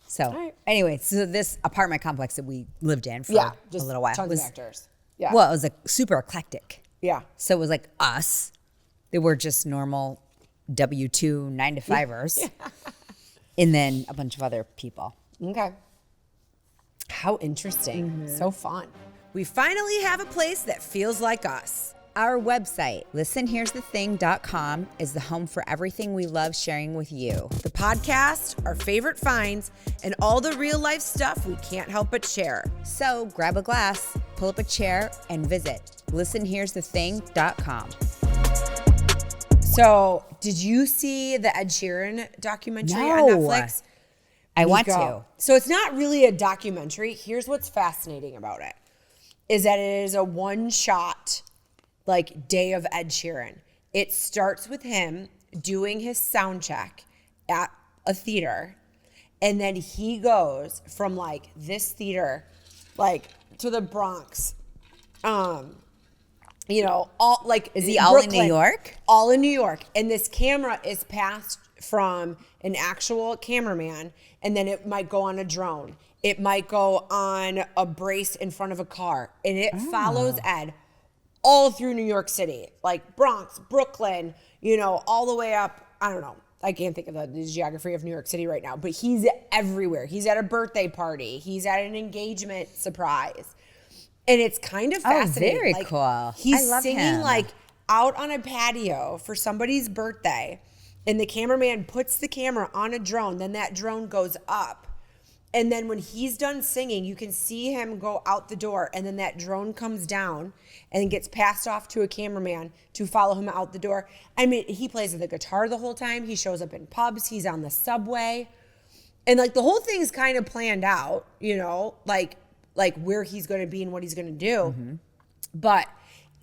So right. anyway, so this apartment complex that we lived in for a little while tons was of actors. Yeah. well, it was like super eclectic. Yeah. So it was like us. They were just normal W-2 9-to-5ers. And then a bunch of other people. Okay. How interesting. So fun. We finally have a place that feels like us. Our website, listenhere'sthething.com, is the home for everything we love sharing with you. The podcast, our favorite finds, and all the real life stuff we can't help but share. So grab a glass, pull up a chair, and visit listenhere'sthething.com. So, did you see the Ed Sheeran documentary on No. Netflix? I want Go. to. So it's not really a documentary. Here's what's fascinating about it, is that it is a one-shot like day of Ed Sheeran. It starts with him doing his sound check at a theater, and then he goes from like this theater like to the Bronx. You know, all like Is he all in New York? All in New York. And this camera is passed from an actual cameraman, and then it might go on a drone. It might go on a brace in front of a car, and it follows Ed all through New York City, like Bronx, Brooklyn, you know, all the way up. I don't know. I can't think of the geography of New York City right now, but he's everywhere. He's at a birthday party. He's at an engagement surprise. And it's kind of fascinating. Very like, cool. He's I love singing him. like out on a patio for somebody's birthday, and the cameraman puts the camera on a drone. Then that drone goes up. And then when he's done singing, you can see him go out the door, and then that drone comes down and gets passed off to a cameraman to follow him out the door. I mean, he plays the guitar the whole time. He shows up in pubs. He's on the subway. And like the whole thing's kind of planned out, you know, like where he's going to be and what he's going to do. But,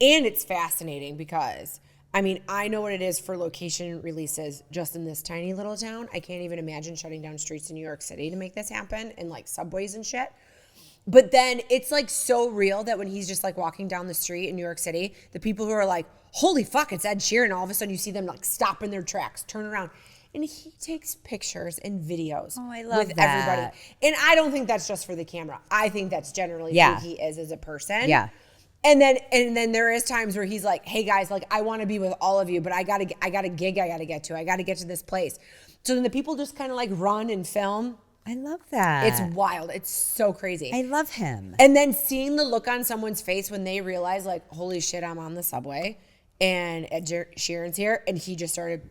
and it's fascinating because, I mean, I know what it is for location releases just in this tiny little town. I can't even imagine shutting down streets in New York City to make this happen, and like subways and shit. But then it's like so real that when he's just like walking down the street in New York City, the people who are like, holy fuck, it's Ed Sheeran. All of a sudden you see them like stop in their tracks, turn around. And he takes pictures and videos with that. everybody. And I don't think that's just for the camera. I think that's generally who he is as a person. Yeah. And then there is times where he's like, hey guys, like I want to be with all of you, but I got a gig I got to get to. I got to get to this place. So then the people just kind of like run and film. I love that. It's wild. It's so crazy. I love him. And then seeing the look on someone's face when they realize, like, holy shit, I'm on the subway and Ed Sheeran's here, and he just started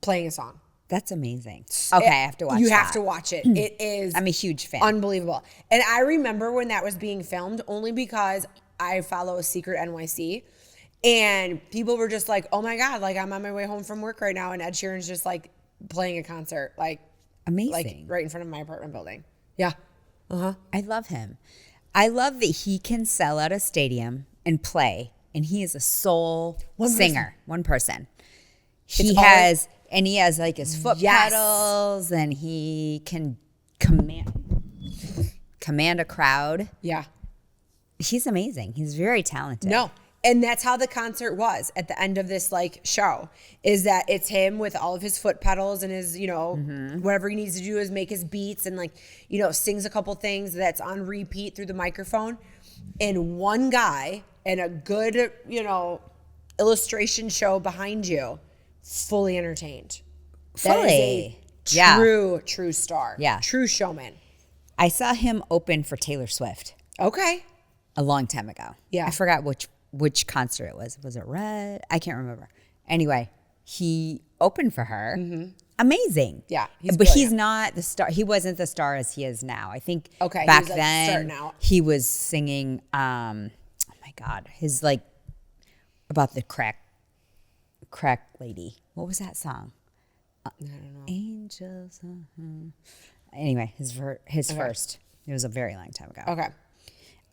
playing a song. That's amazing. Okay, I have to watch it. You have to watch it. It is I'm a huge fan. unbelievable. And I remember when that was being filmed only because I follow Secret NYC, and people were just like, oh my God, like, I'm on my way home from work right now, and Ed Sheeran's just like playing a concert, like, Amazing. right in front of my apartment building. Yeah. I love him. I love that he can sell out a stadium and play, and he is a soul singer. One person. He has like his foot pedals, and he can command a crowd. Yeah. He's amazing. He's very talented. No. And that's how the concert was at the end of this like show, is that it's him with all of his foot pedals and his, whatever he needs to do is make his beats and like, sings a couple things that's on repeat through the microphone. And one guy and a good, illustration show behind you, fully entertained. Fully. That is a true star. Yeah. True showman. I saw him open for Taylor Swift Okay. a long time ago. Yeah. I forgot which concert it was. Was it Red? I can't remember. Anyway, he opened for her. Mm-hmm. Amazing. Yeah, but he's not the star. He wasn't the star as he is now. I think back then starting out. he was singing, oh my God, his like, about the crack lady. What was that song? I don't know. Angels. Anyway, his first. It was a very long time ago. Okay.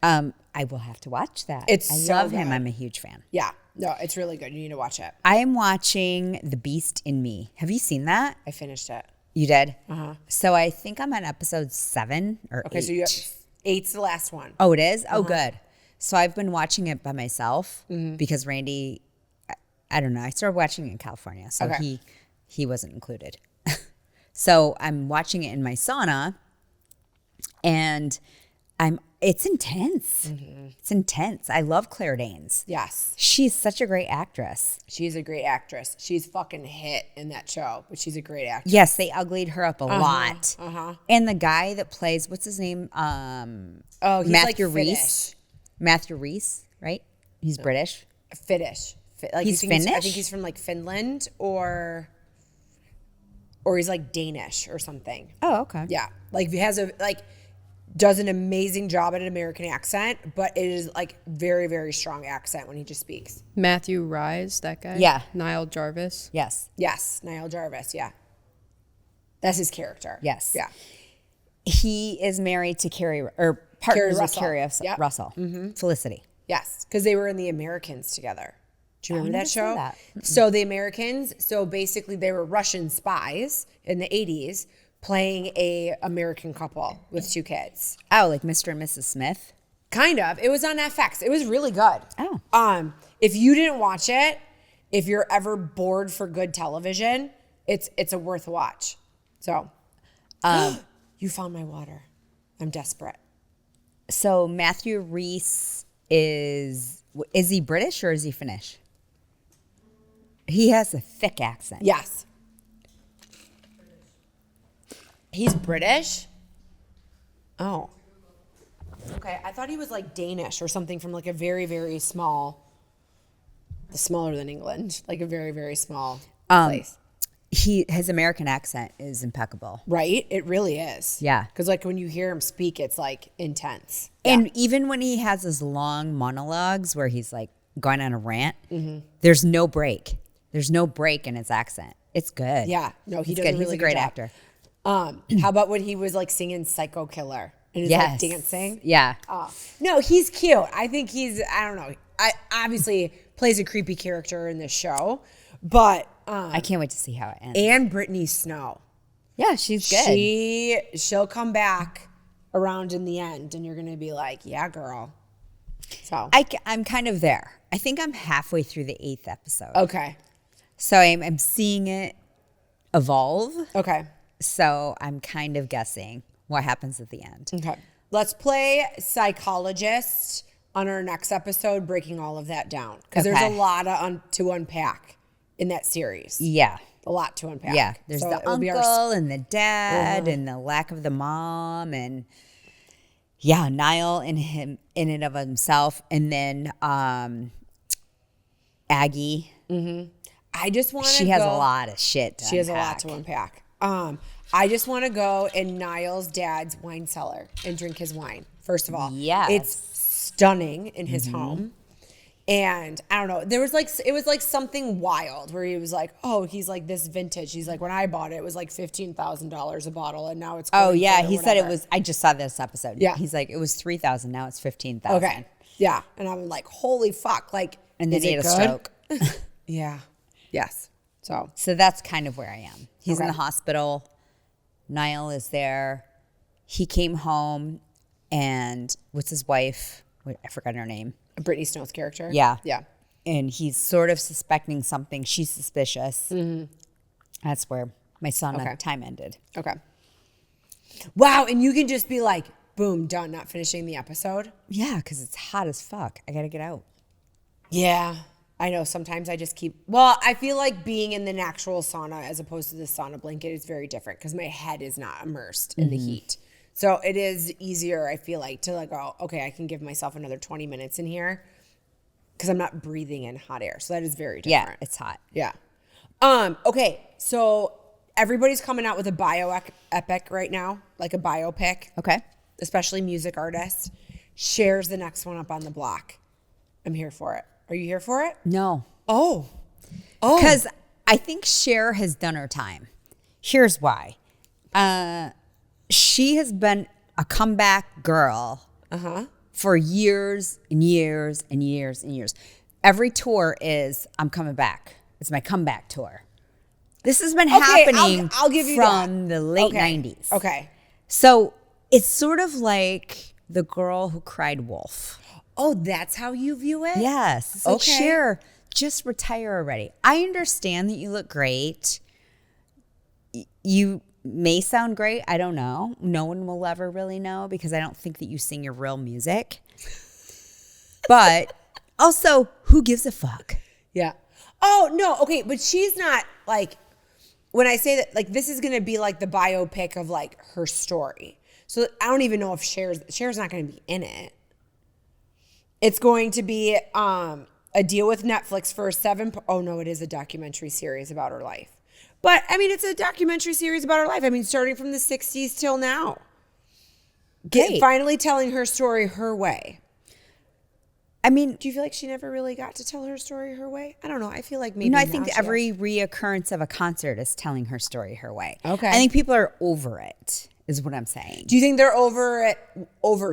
I will have to watch that. I so love him. good. I'm a huge fan. Yeah. No, it's really good. You need to watch it. I am watching The Beast in Me. Have you seen that? I finished it. You did? Uh-huh. So I think I'm on episode 7 or 8. Okay, so 8's the last one. Oh, it is? Oh, good. So I've been watching it by myself because Randy, I don't know, I started watching it in California, so he wasn't included. So I'm watching it in my sauna, and it's intense. Mm-hmm. It's intense. I love Claire Danes. Yes. She's such a great actress. She's a great actress. She's fucking hit in that show, but she's a great actress. Yes, they uglied her up a lot. Uh-huh. And the guy that plays, what's his name? He's Matthew like Rhys. Matthew Rhys, right? He's British. Finnish. Like He's Finnish? I think he's from like Finland or he's like Danish or something. Oh, okay. Yeah. Like he has does an amazing job at an American accent, but it is like very, very strong accent when he just speaks. Matthew Rise, that guy? Yeah. Niall Jarvis? Yes. Yes. Niall Jarvis. Yeah. That's his character. Yes. Yeah. He is married to partners with Carrie Russell. Mm-hmm. Felicity. Yes. Because they were in The Americans together. Do you remember that show? That. So The Americans, basically they were Russian spies in the 80s playing a American couple with 2 kids. Oh, like Mr. and Mrs. Smith? Kind of. It was on FX. It was really good. Oh. If you didn't watch it, if you're ever bored for good television, it's a worth watch. So, you found my water. I'm desperate. So Matthew Rhys is he British or is he Finnish? He has a thick accent. Yes. He's British? Oh. Okay, I thought he was like Danish or something from like a very, very smaller than England, like a very, very small place. His American accent is impeccable. Right? It really is. Yeah. Because like when you hear him speak, it's like intense. And even when he has his long monologues where he's like going on a rant, there's no break. There's no break in his accent. It's good. Yeah. No, he does good. a really He's a great good job. actor. How about when he was like singing Psycho Killer and is like dancing? Yeah. No, he's cute. I think I don't know. I obviously plays a creepy character in this show, but I can't wait to see how it ends. and Brittany Snow. Yeah, she's good. She'll come back around in the end and you're going to be like, yeah, girl. So I'm kind of there. I think I'm halfway through the 8th episode. okay. So I'm seeing it evolve. Okay. So I'm kind of guessing what happens at the end. Okay. Let's play psychologist on our next episode, breaking all of that down. Because there's a lot to unpack in that series. Yeah. a lot to unpack. Yeah, there's So the it will be uncle and the dad and the lack of the mom and Niall in and of himself, and then Aggie. I just want to She has a lot of shit. She has a lot to unpack. I just want to go in Niall's dad's wine cellar and drink his wine. First of all, Yes. it's stunning in his home. And I don't know, it was like something wild where he was like, oh, he's like this vintage. He's like, when I bought it, it was like $15,000 a bottle, and now it's Oh going yeah, for he said it whatever. was. I just saw this episode. Yeah. He's like, it was 3,000. Now it's 15,000. Okay, yeah, and I'm like, holy fuck, like, And then is he it had a good? stroke. Yeah, yes. So that's kind of where I am. He's in Okay. the hospital. Niall is there. He came home, and what's his wife? I forgot her name. Brittany Snow's character. Yeah. Yeah. And he's sort of suspecting something. She's suspicious. That's where my sauna Okay. time ended. Okay. Wow, and you can just be like, boom, done, not finishing the episode. Yeah, because it's hot as fuck. I got to get out. Yeah. I know sometimes I just I feel like being in the actual sauna as opposed to the sauna blanket is very different because my head is not immersed in the heat. So it is easier, I feel like, to like, oh, okay, I can give myself another 20 minutes in here because I'm not breathing in hot air. So that is very Yeah, different. it's hot. Yeah. Okay, so everybody's coming out with a epic right now, like a biopic, Okay. especially music artists. Cher's the next one up on the block. I'm here for it. Are you here for it? No. Oh. Because I think Cher has done her time. Here's why. She has been a comeback girl for years and years and years and years. Every tour is, I'm coming back. It's my comeback tour. This has been happening I'll give you from that. the late Okay. 90s. Okay. So it's sort of like the girl who cried wolf. Oh, that's how you view it? Yes. It's like, Okay. Cher, just retire already. I understand that you look great. You may sound great. I don't know. No one will ever really know because I don't think that you sing your real music. But also, who gives a fuck? Yeah. Oh, no. Okay. But she's not like, when I say that, like, this is going to be like the biopic of like her story. So I don't even know if Cher's not going to be in it. It's going to be a deal with Netflix for it is a documentary series about her life. But I mean, it's a documentary series about her life. I mean, starting from the 60s till now. Great. Finally telling her story her way. I mean, Do you feel like she never really got to tell her story her way? I don't know. I feel like maybe I now think she every reoccurrence of a concert is telling her story her way. Okay. I think people are over it, is what I'm saying. Do you think they're over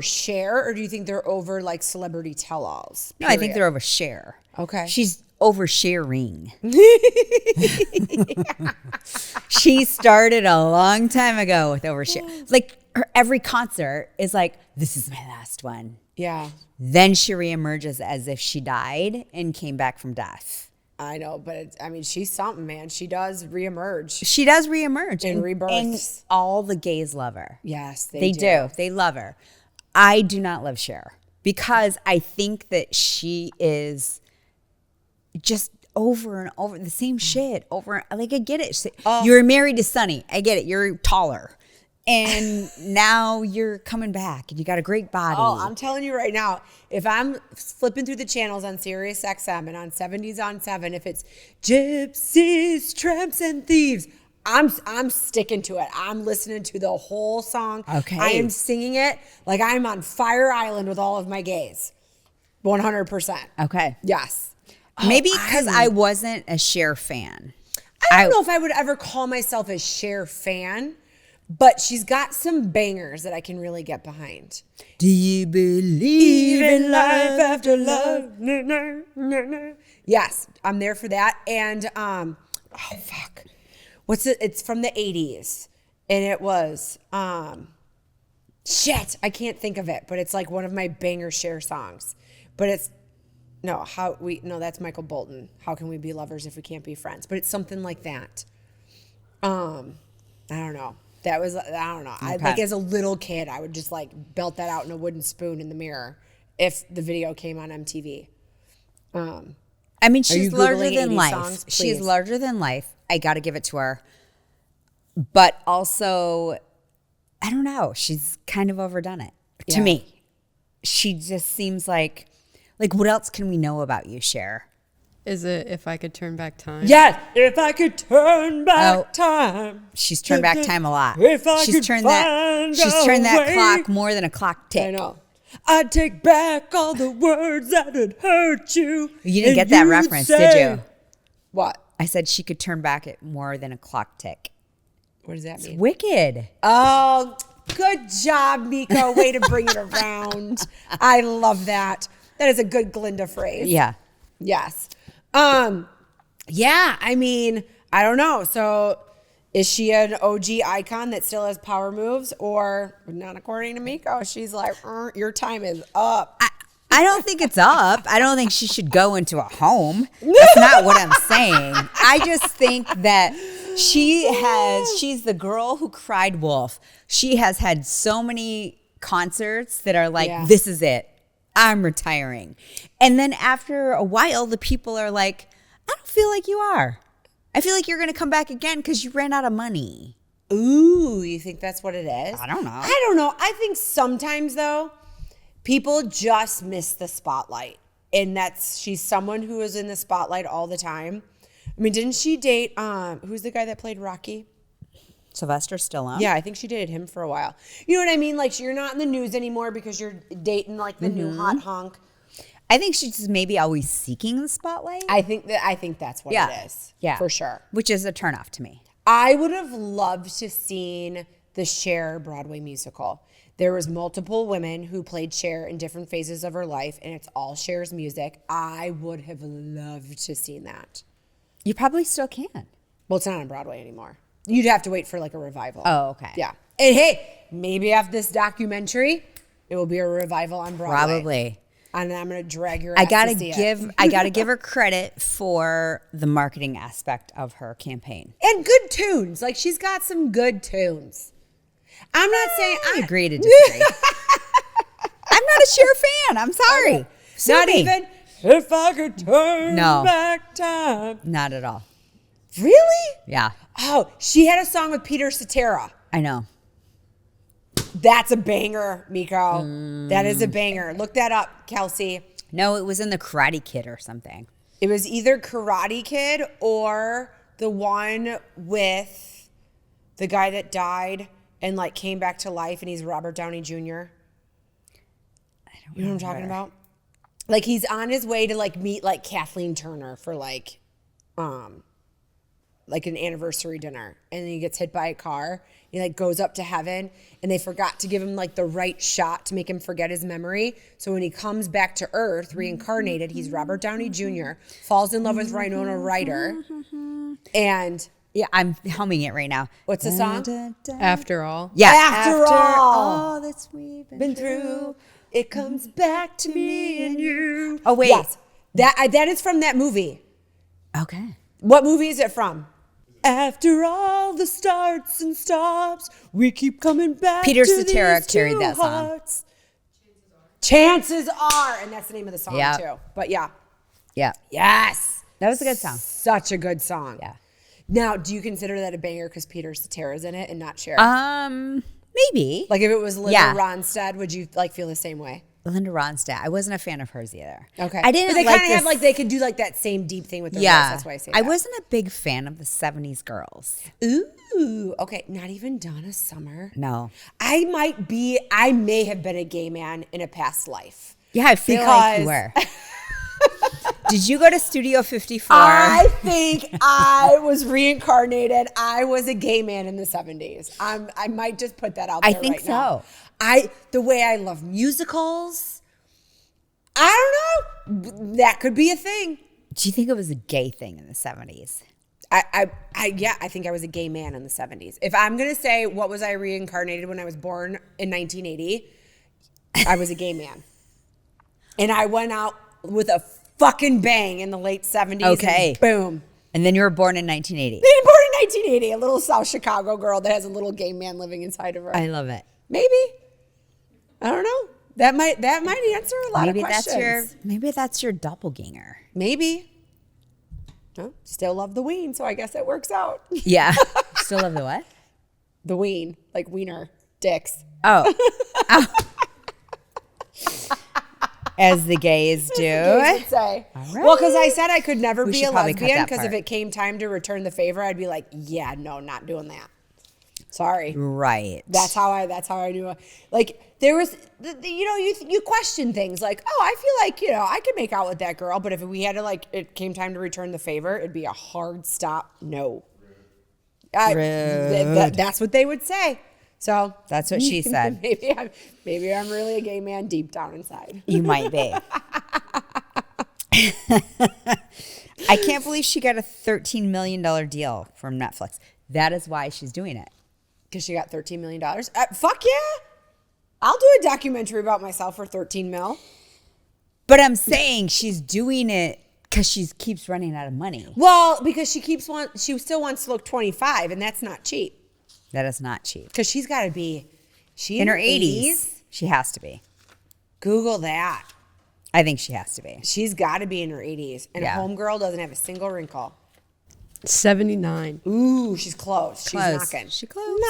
Cher, or do you think they're over like celebrity tell-alls? No, I think they're over Cher. Okay. She's over sharing. She started a long time ago with overshare. Like every concert is like, this is my last one. Yeah, Then she reemerges as if she died and came back from death. I know, but I mean, she's something, man. She does reemerge. She does reemerge. And and rebirths. all the gays love her. Yes, They do. They love her. I do not love Cher because I think that she is just over and over the same shit. Like, I get it. You're married to Sonny. I get it. You're taller. And now you're coming back and you got a great body. Oh, I'm telling you right now, if I'm flipping through the channels on Sirius XM and on 70s on 7, if it's gypsies, tramps, and thieves, I'm sticking to it. I'm listening to the whole song. Okay. I am singing it like I'm on Fire Island with all of my gays. 100%. Okay. Yes. Maybe because I wasn't a Cher fan. I don't know if I would ever call myself a Cher fan, but she's got some bangers that I can really get behind. Do you believe in life after love? Yes, I'm there for that. And what's it? It's from the 80s, and it was shit. I can't think of it, but it's like one of my banger Cher songs. But it's that's Michael Bolton. How can we be lovers if we can't be friends? But it's something like that. I don't know. I don't know. Okay. Like as a little kid, I would just like belt that out in a wooden spoon in the mirror if the video came on MTV. I mean, she's you larger Googling than 80s life. songs? She's Please. larger than life. I got to give it to her. But also, I don't know. She's kind of overdone it to me. She just seems like what else can we know about you, Cher? Is it If I Could Turn Back Time? Yes, if I could turn back time. She's turned back time a lot. If I She's could turned find She's a turned that way. clock more than a clock tick. I know. I'd take back all the words that had hurt you. You didn't get that you'd reference, say- did you? What? I said she could turn back it more than a clock tick. What does that mean? Wicked. Oh, good job, Meko. Way to bring it around. I love that. That is a good Glinda phrase. Yeah. Yes. Yeah, I mean, I don't know. So is she an OG icon that still has power moves, or not according to Meko? She's like, your time is up. I don't think it's up. I don't think she should go into a home. That's not what I'm saying. I just think that she's the girl who cried wolf. She has had so many concerts that are like, this is it. I'm retiring. And then after a while, the people are like, I don't feel like you are. I feel like you're going to come back again because you ran out of money. Ooh, you think that's what it is? I don't know. I don't know. I think sometimes, though, people just miss the spotlight. And she's someone who is in the spotlight all the time. I mean, didn't she date, who's the guy that played Rocky? Sylvester Stallone? Yeah, I think she dated him for a while. You know what I mean? Like, you're not in the news anymore because you're dating like the new hot hunk. I think she's just maybe always seeking the spotlight. I think that's what it is. Yeah. For sure. Which is a turnoff to me. I would have loved to seen the Cher Broadway musical. There was multiple women who played Cher in different phases of her life, and it's all Cher's music. I would have loved to seen that. You probably still can. Well, it's not on Broadway anymore. You'd have to wait for like a revival. Oh, okay. Yeah. And hey, maybe after this documentary, it will be a revival on Broadway. Probably. And I'm gonna drag your ass to see it. I gotta give her credit for the marketing aspect of her campaign. And good tunes. Like, she's got some good tunes. I'm not saying I agree to disagree. I'm not a Cher fan. I'm sorry. Sue Not me. even if I could turn No. back time. Not at all. Really? Yeah, Oh, she had a song with Peter Cetera. I know. That's a banger, Meko. That is a banger. Look that up, Kelsey. No, it was in the Karate Kid or something. It was either Karate Kid or the one with the guy that died and like came back to life, and he's Robert Downey Jr. You know what I'm talking about? Like, he's on his way to like meet like Kathleen Turner for like an anniversary dinner, and then he gets hit by a car. He like goes up to heaven, and they forgot to give him like the right shot to make him forget his memory. So when he comes back to Earth, reincarnated, he's Robert Downey Jr., falls in love with Winona Ryder, and Yeah, I'm humming it right now. what's the song? After All. Yeah. After all that we've been through, it comes back to me and you. Oh, wait. Yes, that is from that movie. Okay. What movie is it from? After all the starts and stops, we keep coming back. Peter to Cetera these carried two that song. hearts. Chances are, and that's the name of the song Yeah. too. But yeah, Yeah. yes, That was a good song. such a good song. Yeah. Now, do you consider that a banger because Peter Cetera's in it and not Cher? Maybe. Like if it was Linda Yeah. Ronstadt, would you like feel the same way? Linda Ronstadt. I wasn't a fan of hers either. Okay, I didn't But they like kind of have this- like they could do like that same deep thing with their voice. Yeah. That's why I say I that. wasn't a big fan of the 70s girls. Ooh, okay. Not even Donna Summer. No. I may have been a gay man in a past life. Yeah, I feel like you were. Did you go to Studio 54? I think I was reincarnated. I was a gay man in the 70s. I might just put that out there I think right now. so. The way I love musicals, I don't know. That could be a thing. Do you think it was a gay thing in the 70s? I think I was a gay man in the 70s. If I'm going to say what was I reincarnated when I was born in 1980, I was a gay man. And I went out with a fucking bang in the late 70s. Okay. And boom. And then you were born in 1980. Born in 1980, a little South Chicago girl that has a little gay man living inside of her. I love it. Maybe. I don't know. That might answer a lot Maybe of questions. that's your doppelganger. Maybe. Oh, still love the ween, so I guess it works out. Yeah. Still love the what? The ween, like wiener, dicks. Oh. Oh. As the gays do. Gays would say. All right. Well, because I said I could never We be should a probably cut lesbian, that because if part. it came time to return the favor, I'd be like, yeah, no, not doing that. Sorry. Right. That's how I do it. Like there was, you question things like, oh, I feel like, I could make out with that girl, but if we had to it came time to return the favor, it'd be a hard stop. No. That's what they would say. So That's what she said. maybe I'm really a gay man deep down inside. You might be. I can't believe she got a $13 million deal from Netflix. That is why she's doing it. Because she got $13 million. Fuck yeah. I'll do a documentary about myself for 13 mil. But I'm saying she's doing it because she keeps running out of money. Well, because she still wants to look 25, and that's not cheap. That is not cheap. Because she's got to be, In her 80s, she has to be. Google that. I think she has to be. She's got to be in her 80s. And Yeah. homegirl doesn't have a single wrinkle. 79. Ooh, she's close. She's Close. knocking. She close.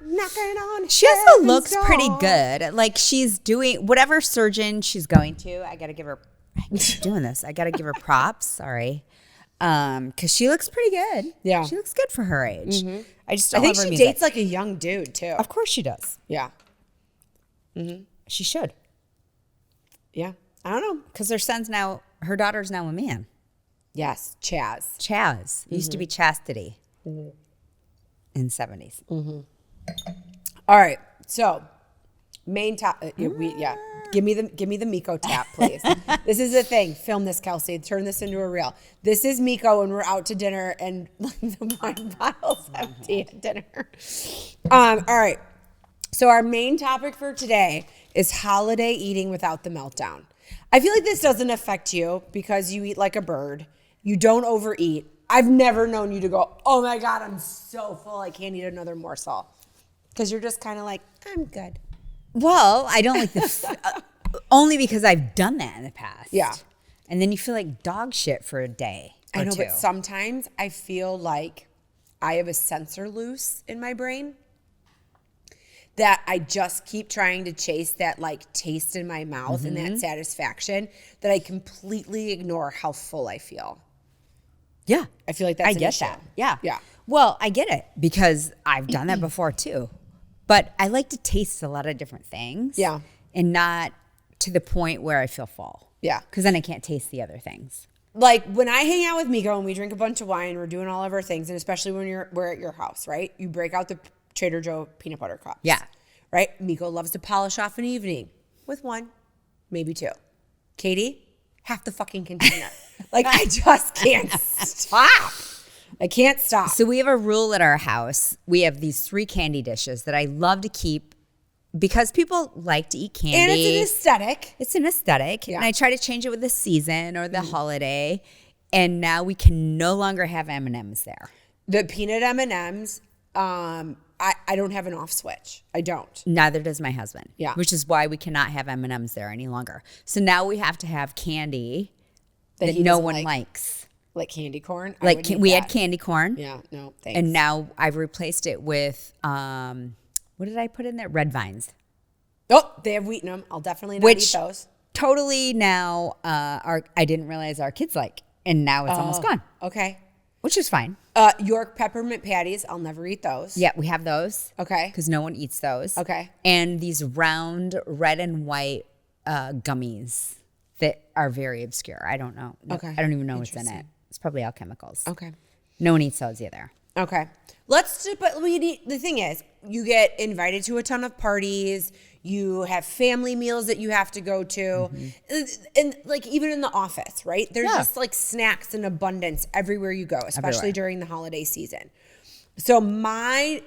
Knocking on. She also heaven's looks pretty door. good. Like she's doing whatever surgeon she's going to. I keep doing this. I gotta give her props. Sorry, because she looks pretty good. Yeah. she looks good for her age. I just I don't think love her she music. dates like a young dude, too. Of course she does. Yeah. She should, Yeah. I don't know. because her daughter's now a man. Yes. Chaz. Chaz used to be chastity in 70s. All right. So, main top. Give me the Meko tap, please. This is the thing. Film this, Kelsey. Turn this into a reel. This is Meko when we're out to dinner and the wine bottle's empty at dinner. All right. So our main topic for today is holiday eating without the meltdown. I feel like this doesn't affect you because you eat like a bird. You don't overeat. I've never known you to go, oh my God, I'm so full, I can't eat another morsel. Because you're just kind of like, I'm good. Well, I don't like the only because I've done that in the past. Yeah. And then you feel like dog shit for a day. I know, or two. but sometimes I feel like I have a sensor loose in my brain that I just keep trying to chase that taste in my mouth and that satisfaction that I completely ignore how full I feel. Yeah. I feel like that's I an get issue. that. Yeah. Yeah. Well, I get it because I've done that before too. But I like to taste a lot of different things. Yeah. And not to the point where I feel full. Yeah. Because then I can't taste the other things. Like when I hang out with Meko and we drink a bunch of wine, we're doing all of our things, and especially when we're at your house, right? You break out the Trader Joe peanut butter cups. Yeah. Right? Meko loves to polish off an evening with one, maybe two. Katie, half the fucking container. I just can't stop. I can't stop. So we have a rule at our house. We have these 3 candy dishes that I love to keep because people like to eat candy. And it's an aesthetic. It's an aesthetic. Yeah. And I try to change it with the season or the holiday. And now we can no longer have M&Ms there. The peanut M&Ms, I don't have an off switch. I don't. Neither does my husband. Yeah. Which is why we cannot have M&Ms there any longer. So now we have to have candy that he no doesn't one like. likes. Like candy corn. I Like would eat we had that. candy corn. Yeah, no, thanks. And now I've replaced it with, what did I put in there? Red vines. Oh, they have wheat in them. I'll definitely not Which eat those. totally now I didn't realize our kids like. And now it's almost gone, Okay. which is fine. York peppermint patties. I'll never eat those. Yeah, we have those. Okay. Because no one eats those. Okay. And these round red and white gummies that are very obscure. I don't know. Okay. I don't even know what's in it. It's probably all chemicals. Okay. No one eats those either. Okay. The thing is, you get invited to a ton of parties. You have family meals that you have to go to. And even in the office, right? There's Yeah. just snacks in abundance everywhere you go, especially Everywhere. during the holiday season. So my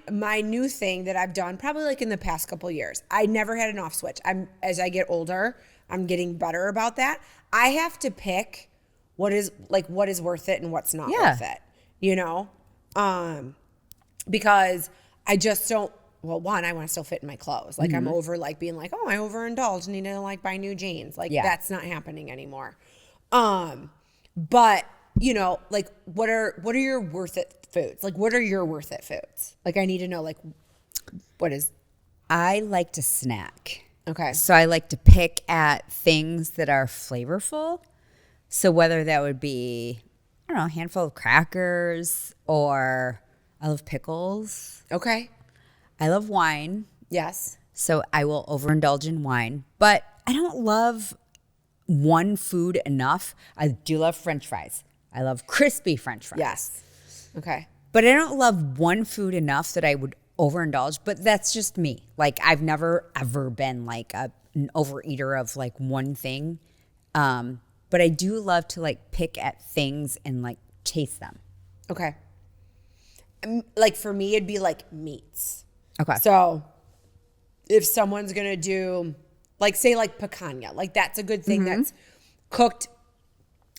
new thing that I've done probably in the past couple of years, I never had an off switch. As I get older, I'm getting better about that. I have to pick what is worth it and what's not Yeah. worth it, because I just don't. Well, one, I want to still fit in my clothes. I'm over being oh, I overindulge, need to buy new jeans. Yeah. That's not happening anymore. But you know, like what are your worth it foods? Like what are your worth it foods? Like I need to know like what is. I like to snack. Okay. So I like to pick at things that are flavorful. So whether that would be, I don't know, a handful of crackers, or I love pickles. Okay. I love wine. Yes. So I will overindulge in wine. But I don't love one food enough. I do love French fries. I love crispy French fries. Yes. Okay. But I don't love one food enough that I would overindulge. But that's just me. Like I've never ever been like an overeater of like one thing. But I do love to like pick at things and like taste them. Okay. Like for me, it'd be like meats. Okay. So if someone's going to do like say like picanha, like that's a good thing that's cooked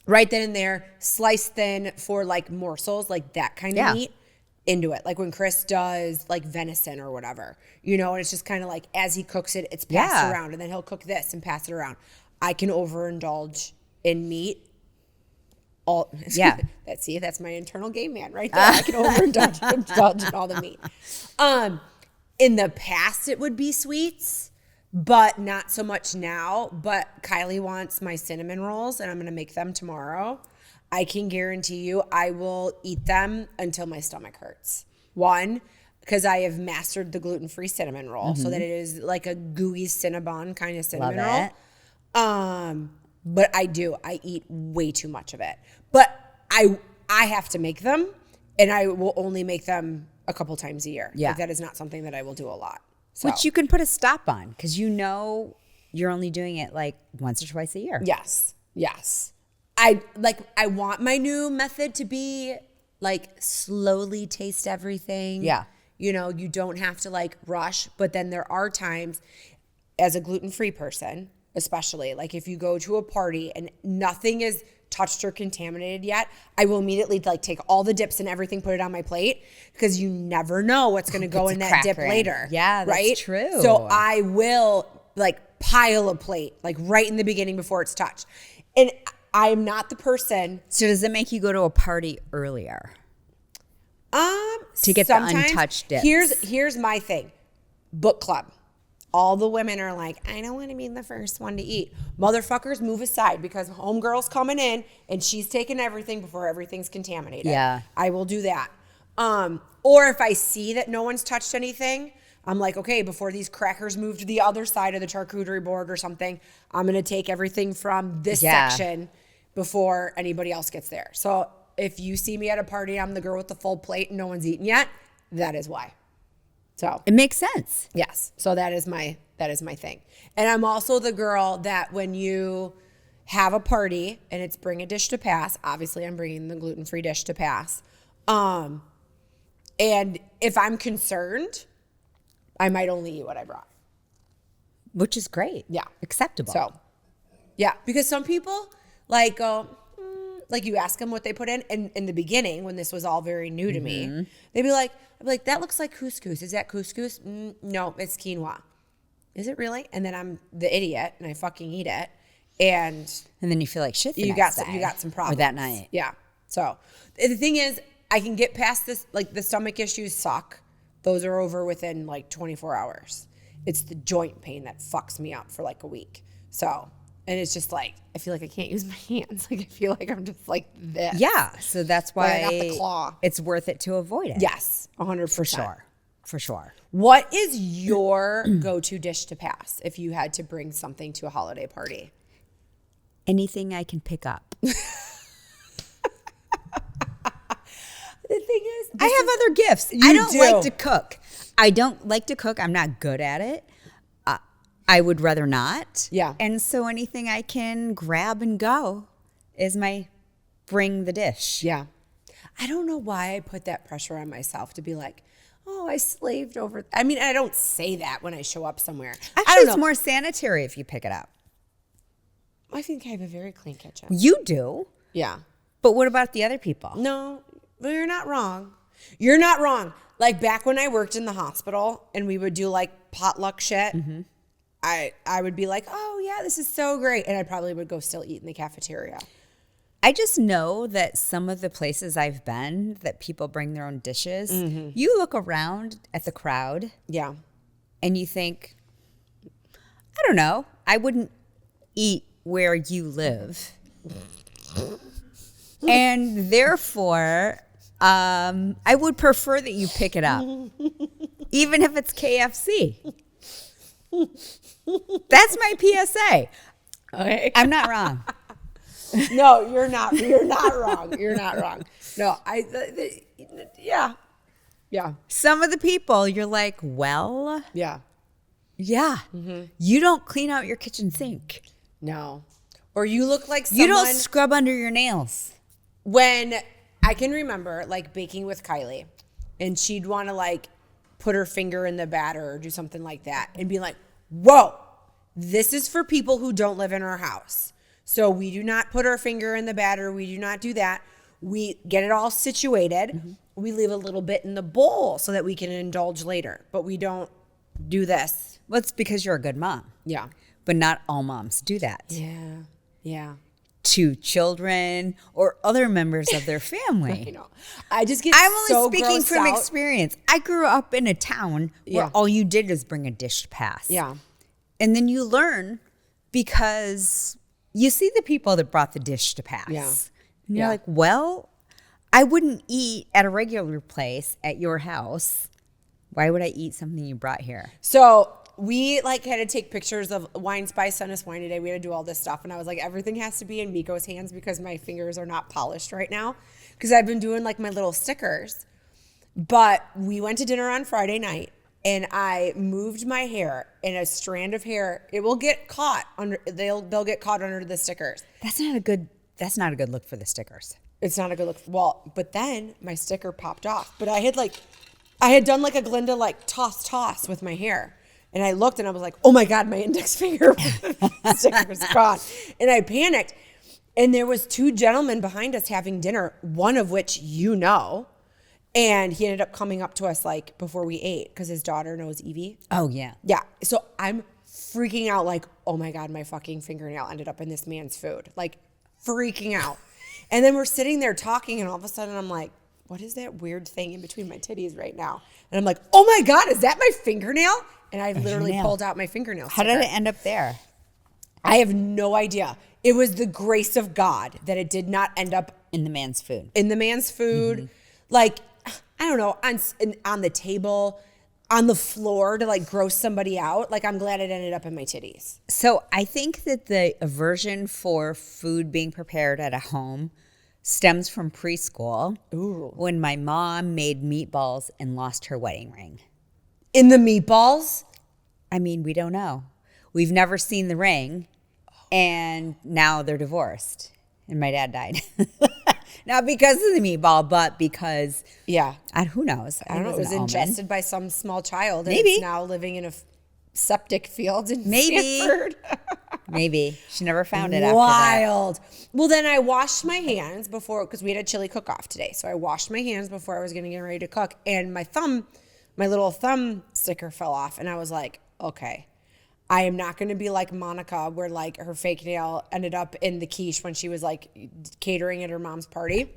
right then and there, sliced thin for like morsels, like that kind of meat into it. Like when Chris does like venison or whatever, you know, and it's just kind of like as he cooks it, it's passed around, and then he'll cook this and pass it around. I can overindulge in meat. That's my internal game man right there. I can overindulge in all the meat. In the past, it would be sweets, but not so much now. But Kylie wants my cinnamon rolls, and I'm going to make them tomorrow. I can guarantee you I will eat them until my stomach hurts. One, because I have mastered the gluten-free cinnamon roll, so that it is like a gooey Cinnabon kind of cinnamon roll. But I eat way too much of it. But I have to make them, and I will only make them a couple times a year. Yeah. Like that is not something that I will do a lot. So. Which you can put a stop on because you know you're only doing it like once or twice a year. Yes. I want my new method to be like slowly taste everything. Yeah. You know, you don't have to like rush, but then there are times as a gluten-free person, especially like if you go to a party and nothing is touched or contaminated yet, I will immediately like take all the dips and everything, put it on my plate, because you never know what's going to go in that dip later. Yeah, that's right? true. So I will like pile a plate like right in the beginning before it's touched. And I'm not the person. So does it make you go to a party earlier? To get the untouched dips. Here's my thing. Book club. All the women are like, I don't want to be the first one to eat. Motherfuckers, move aside because homegirl's coming in and she's taking everything before everything's contaminated. Yeah. I will do that. Or if I see that no one's touched anything, I'm like, okay, before these crackers move to the other side of the charcuterie board or something, I'm going to take everything from this section before anybody else gets there. So if you see me at a party, I'm the girl with the full plate and no one's eaten yet, that is why. So it makes sense. Yes. So that is my thing. And I'm also the girl that when you have a party and it's bring a dish to pass, obviously I'm bringing the gluten-free dish to pass. And if I'm concerned, I might only eat what I brought. Which is great. Yeah. Acceptable. So, yeah. Because some people like go, like you ask them what they put in the beginning when this was all very new to me, they'd be like, that looks like couscous. Is that couscous? No, it's quinoa. Is it really? And then I'm the idiot and I fucking eat it. And then you feel like shit the you next got day. some problems. Or that night. Yeah. So the thing is, I can get past this, like the stomach issues suck. Those are over within like 24 hours. It's the joint pain that fucks me up for like a week. So, and it's just like, I feel like I can't use my hands. Like I feel like I'm just like this. Yeah. So that's why I got the claw. It's worth it to avoid it. Yes. 100%. For sure. What is your go-to dish to pass if you had to bring something to a holiday party? Anything I can pick up. The thing is, I have other gifts. I don't like to cook. I'm not good at it. I would rather not. Yeah. And so anything I can grab and go is my bring the dish. Yeah. I don't know why I put that pressure on myself to be like, oh, I slaved over. I mean, I don't say that when I show up somewhere. Actually, it's more sanitary if you pick it up. I think I have a very clean kitchen. You do. Yeah. But what about the other people? No, well, you're not wrong. You're not wrong. Like back when I worked in the hospital and we would do like potluck shit, I would be like, oh yeah, this is so great. And I probably would go still eat in the cafeteria. I just know that some of the places I've been that people bring their own dishes, you look around at the crowd Yeah. and you think, I don't know, I wouldn't eat where you live. And therefore, I would prefer that you pick it up, even if it's KFC. That's my PSA. Okay. I'm not wrong. No, you're not. You're not wrong. You're not wrong. No, yeah. Yeah. Some of the people, you're like, well, Yeah. yeah, you don't clean out your kitchen sink. No. Or you look like someone. You don't scrub under your nails. When I can remember like baking with Kylie and she'd want to like put her finger in the batter or do something like that and be like, whoa, this is for people who don't live in our house. So we do not put our finger in the batter. We do not do that. We get it all situated. We leave a little bit in the bowl so that we can indulge later, but we don't do this. Well, it's because you're a good mom. Yeah. But not all moms do that Yeah. Yeah. to children or other members of their family. You know, I just get I'm only so speaking grossed from out. experience. I grew up in a town where Yeah. all you did is bring a dish to pass. Yeah. And then you learn because you see the people that brought the dish to pass. Yeah. And you're Yeah. like, well, I wouldn't eat at a regular place at your house. Why would I eat something you brought here? So we like had to take pictures of wine spice on us wine today. We had to do all this stuff. And I was like, everything has to be in Miko's hands because my fingers are not polished right now. Because I've been doing like my little stickers. But we went to dinner on Friday night and I moved my hair and a strand of hair. It will get caught under they'll get caught under the stickers. That's not a good look for the stickers. It's not a good look. Well, but then my sticker popped off. But I had done like a Glinda like toss with my hair. And I looked and I was like, oh my God, my index finger sticker's gone. And I panicked. And there was two gentlemen behind us having dinner, one of which you know. And he ended up coming up to us like before we ate because his daughter knows Evie. Oh, yeah. Yeah. So I'm freaking out like, oh my God, my fucking fingernail ended up in this man's food. Like freaking out. And then we're sitting there talking and all of a sudden I'm like, what is that weird thing in between my titties right now? And I'm like, oh my God, is that my fingernail? And I literally nail. pulled out my fingernail. How did it end up there? I have no idea. It was the grace of God that it did not end up In the man's food. in the man's food. Like, I don't know, on the table, on the floor to like gross somebody out. Like, I'm glad it ended up in my titties. So I think that the aversion for food being prepared at a home stems from preschool. Ooh. When my mom made meatballs and lost her wedding ring. In the meatballs? I mean, we don't know. We've never seen the ring, and now they're divorced. And my dad died. Not because of the meatball, but because, Yeah. who knows? I don't know. It was an omen. ingested by some small child. And Maybe. It's now living in a septic field in Maybe. Stanford. Maybe. She never found it after that. Wild. Well, then I washed my hands before, because we had a chili cook-off today. So I washed my hands before I was going to get ready to cook. And my little thumb sticker fell off. And I was like, okay, I am not going to be like Monica, where like her fake nail ended up in the quiche when she was like catering at her mom's party.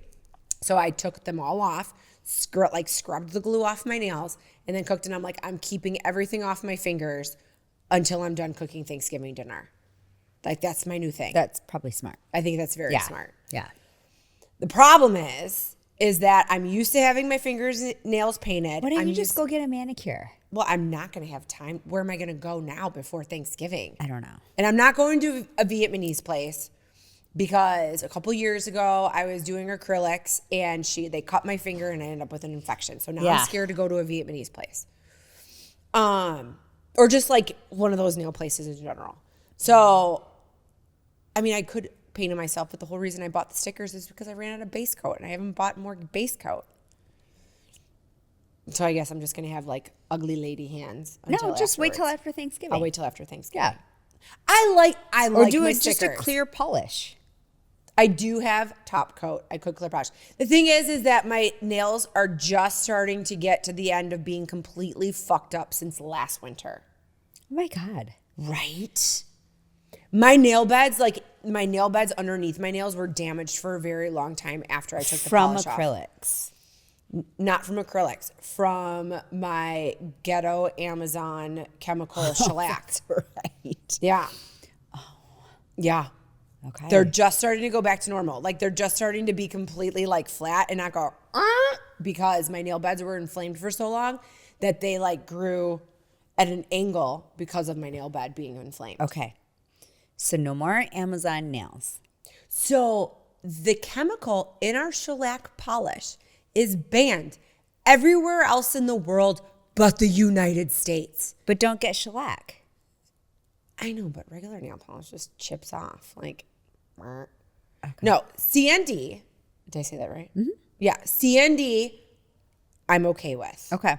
So I took them all off, scrubbed the glue off my nails, and then cooked. And I'm like, I'm keeping everything off my fingers until I'm done cooking Thanksgiving dinner. Like, that's my new thing. That's probably smart. I think that's very Yeah. smart. Yeah. The problem is that I'm used to having my nails painted. Why don't I'm you just used- go get a manicure? Well, I'm not going to have time. Where am I going to go now before Thanksgiving? I don't know. And I'm not going to a Vietnamese place because a couple years ago I was doing acrylics and they cut my finger and I ended up with an infection. So now Yeah. I'm scared to go to a Vietnamese place. Or just like one of those nail places in general. So, I mean, I could paint it myself, but the whole reason I bought the stickers is because I ran out of base coat and I haven't bought more base coat. So I guess I'm just going to have like ugly lady hands. No, just wait till afterwards. after Thanksgiving. I'll wait till after Thanksgiving. Yeah. I like Or do my it just a stickers. clear polish. I do have top coat. I could clear polish. The thing is that my nails are just starting to get to the end of being completely fucked up since last winter. Oh my God. Right? My nail beds underneath my nails were damaged for a very long time after I took the From polish off. acrylics. Not from acrylics, from my ghetto Amazon chemical shellac. That's right. Yeah. Yeah. Okay. They're just starting to go back to normal. Like they're just starting to be completely like flat and not go because my nail beds were inflamed for so long that they like grew at an angle because of my nail bed being inflamed. Okay. So no more Amazon nails. So the chemical in our shellac polish is banned everywhere else in the world but the United States. But don't get shellac. I know, but regular nail polish just chips off. Like, no, CND. Did I say that right? Mm-hmm. Yeah, CND, I'm okay with. Okay.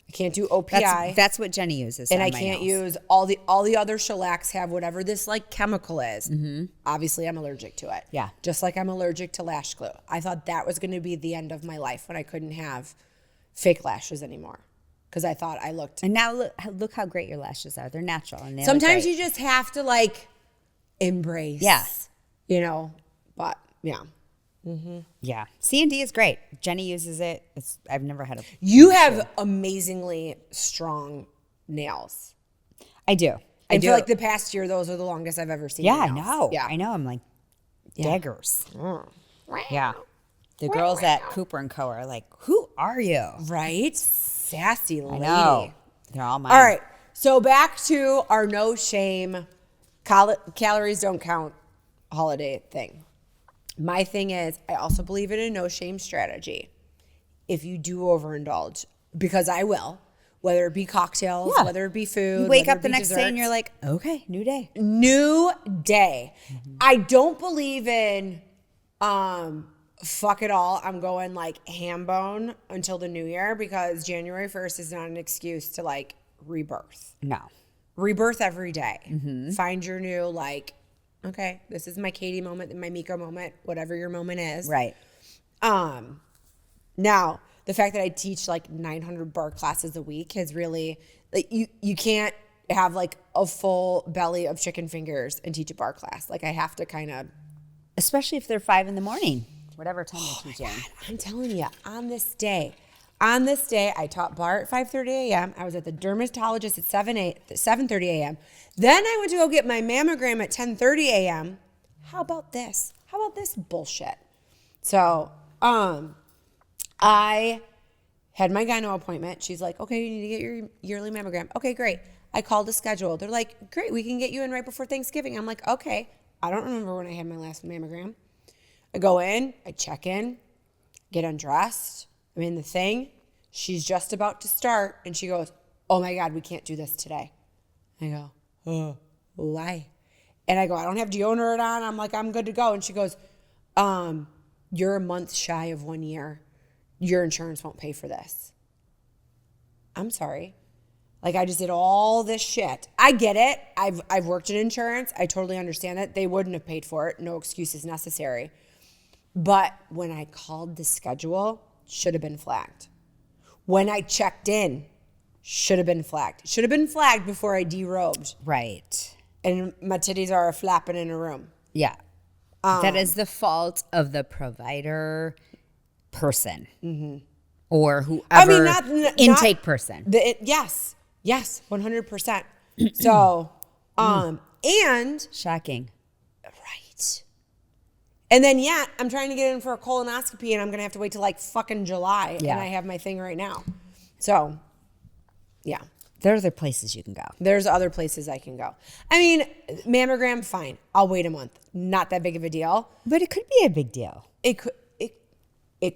I can't do OPI. That's what Jenny uses. And on I my can't nails. use all the other shellacs have whatever this like chemical is. Mm-hmm. Obviously, I'm allergic to it. Yeah. Just like I'm allergic to lash glue. I thought that was going to be the end of my life when I couldn't have fake lashes anymore. Because I thought I looked. And now look how great your lashes are. They're natural. And they Sometimes look you just have to like embrace. Yeah. You know, but yeah. great. Yeah. C&D is great. Jenny uses it. I've never had a. You have amazingly strong nails. I do. And for like the past year, those are the longest I've ever seen. Yeah, your I nails. know. Yeah. I know. I'm like daggers. Yeah. The girls at Cooper and Co are like, who are you? Right? Sassy lady. I know. They're all mine. All right. So back to our no shame, calories don't count holiday thing. My thing is, I also believe in a no shame strategy. If you do overindulge, because I will, whether it be cocktails, Yeah. whether it be food, You wake whether up it the be next day and desserts. you're like, okay, new day. New day. I don't believe in fuck it all. I'm going like ham bone until the new year because January 1st is not an excuse to like rebirth. No. Rebirth every day. Find your new like, okay, this is my Katie moment, my Meko moment, whatever your moment is. Right. Now, the fact that I teach like 900 bar classes a week has really like you can't have like a full belly of chicken fingers and teach a bar class. Like I have to kind of, Especially if they're 5 a.m, whatever time you're teaching. I'm telling you, on this day, I taught bar at 5:30 a.m. I was at the dermatologist at 7:30 a.m. Then I went to go get my mammogram at 10:30 a.m. How about this? How about this bullshit? So, I had my gyno appointment. She's like, okay, you need to get your yearly mammogram. Okay, great. I called to schedule. They're like, great, we can get you in right before Thanksgiving. I'm like, okay. I don't remember when I had my last mammogram. I go in, I check in, get undressed. I'm in the thing. She's just about to start. And she goes, oh my God, we can't do this today. I go, oh, why? And I go, I don't have deodorant on. I'm like, I'm good to go. And she goes, you're a month shy of 1 year. Your insurance won't pay for this. I'm sorry. Like I just did all this shit. I get it. I've worked in insurance. I totally understand it. They wouldn't have paid for it. No excuses necessary. But when I called the schedule, should have been flagged. When I checked in, should have been flagged. Should have been flagged before I derobed. Right. And my titties are flapping in a room. Yeah. That is the fault of the provider person or whoever intake person. Yes, 100%. So, and Shocking. right. And then yet I'm trying to get in for a colonoscopy and I'm going to have to wait till like fucking July. Yeah. And I have my thing right now. So, yeah. There are other places you can go. There's other places I can go. I mean, mammogram, fine. I'll wait a month. Not that big of a deal. But it could be a big deal. It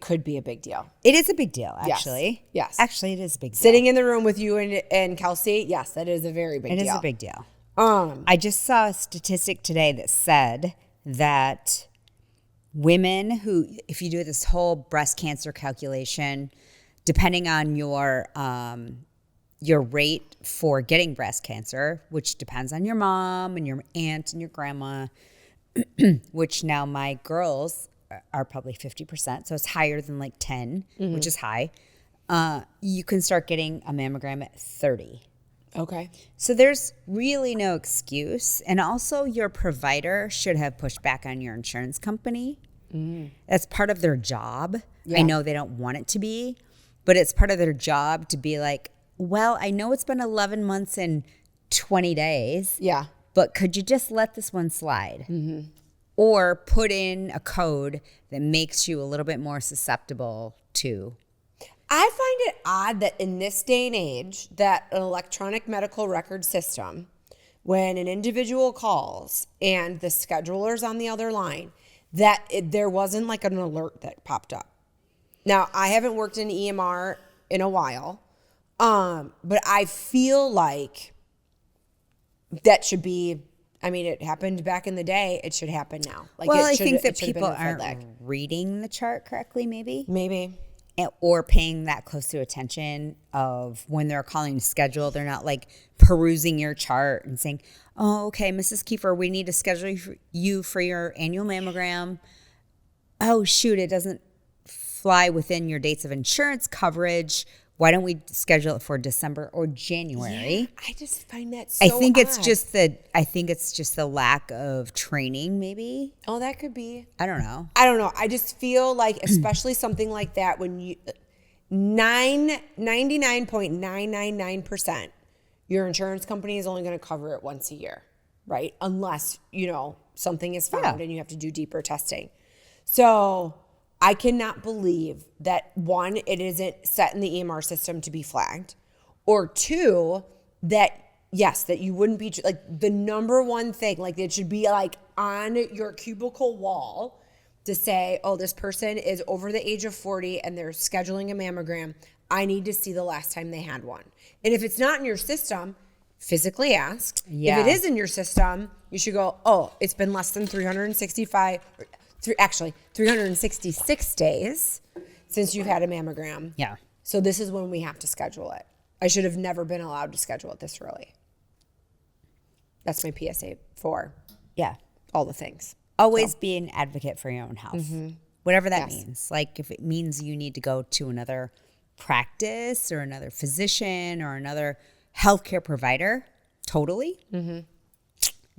could be a big deal. It is a big deal, actually. Yes. Actually, it is a big deal. Sitting in the room with you and Kelsey, yes, that is a very big deal. It is a big deal. I just saw a statistic today that said that women who, if you do this whole breast cancer calculation, depending on your rate for getting breast cancer, which depends on your mom and your aunt and your grandma, which now my girls are probably 50%, so it's higher than like 10, which is high. You can start getting a mammogram at 30. Okay. So there's really no excuse. And also, your provider should have pushed back on your insurance company. That's part of their job. Yeah. I know they don't want it to be, but it's part of their job to be like, well, I know it's been 11 months and 20 days. Yeah. But could you just let this one slide? Or put in a code that makes you a little bit more susceptible to. I find it odd that in this day and age, that an electronic medical record system, when an individual calls and the scheduler's on the other line, that there wasn't like an alert that popped up. Now, I haven't worked in EMR in a while, but I feel like that should be, I mean, it happened back in the day. It should happen now. Like, Well, it I should- think that it should have been people a red aren't flag. reading the chart correctly, maybe. Or paying that close to attention of when they're calling to schedule. They're not like perusing your chart and saying, oh, okay, Mrs. Kiefer, we need to schedule you for your annual mammogram. Oh, shoot, it doesn't fly within your dates of insurance coverage. Why don't we schedule it for December or January? I just find that so I think it's odd. just the lack of training, maybe. Oh, that could be. I don't know. I don't know. I just feel like, especially something like that, when you 99.999%, your insurance company is only going to cover it once a year, right? Unless, something is found and you have to do deeper testing. So I cannot believe that, one, it isn't set in the EMR system to be flagged, or two, that yes, that you wouldn't be like the number one thing, like it should be like on your cubicle wall to say, oh, this person is over the age of 40 and they're scheduling a mammogram. I need to see the last time they had one. And if it's not in your system, physically ask. Yeah. If it is in your system, you should go, oh, it's been less than 366 days since you've had a mammogram. Yeah. So this is when we have to schedule it. I should have never been allowed to schedule it this early. That's my PSA for all the things. Always be an advocate for your own health, whatever that Yes. means. Like if it means you need to go to another practice or another physician or another healthcare provider, totally.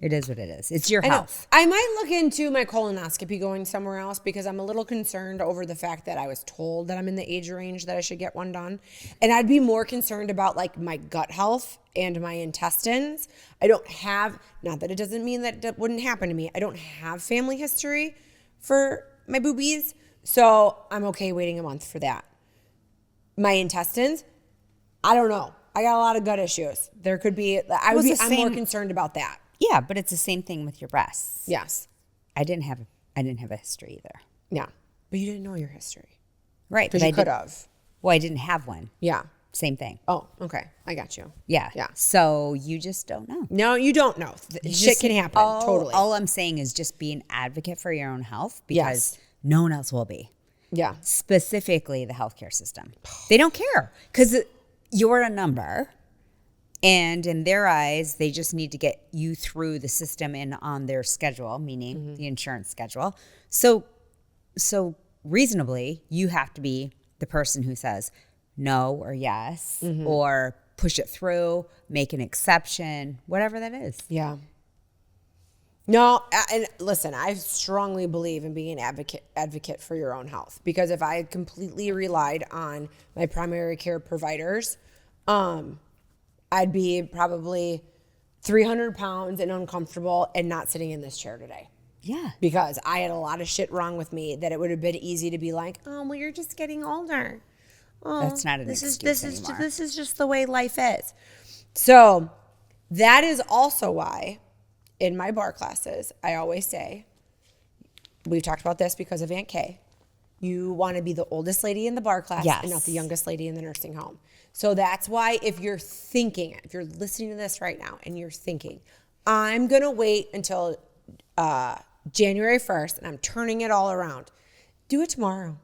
It is what it is. It's your health. I might look into my colonoscopy going somewhere else because I'm a little concerned over the fact that I was told that I'm in the age range that I should get one done. And I'd be more concerned about like my gut health and my intestines. I don't have, not that it doesn't mean that it wouldn't happen to me. I don't have family history for my boobies. So I'm okay waiting a month for that. My intestines, I don't know. I got a lot of gut issues. There could be, I'm more concerned about that. Yeah, but it's the same thing with your breasts. Yes. I didn't have a history either. Yeah. But you didn't know your history. Right. Because you could have. Well, I didn't have one. Yeah. Same thing. Oh, okay. I got you. Yeah. Yeah. So you just don't know. No, you don't know. Shit can happen. Totally. All I'm saying is just be an advocate for your own health because no one else will be. Yeah. Specifically the healthcare system. They don't care because you're a number. And in their eyes, they just need to get you through the system and on their schedule, meaning the insurance schedule. So reasonably, you have to be the person who says no or yes or push it through, make an exception, whatever that is. Yeah. No, and listen, I strongly believe in being an advocate for your own health because if I had completely relied on my primary care providers, I'd be probably 300 pounds and uncomfortable and not sitting in this chair today. Yeah. Because I had a lot of shit wrong with me that it would have been easy to be like, oh, well, you're just getting older. Oh, That's not an excuse anymore. This is just the way life is. So that is also why in my bar classes, I always say, we've talked about this because of Aunt Kay, you want to be the oldest lady in the bar class and not the youngest lady in the nursing home. So that's why if you're thinking, if you're listening to this right now and you're thinking, I'm going to wait until January 1st and I'm turning it all around, do it tomorrow.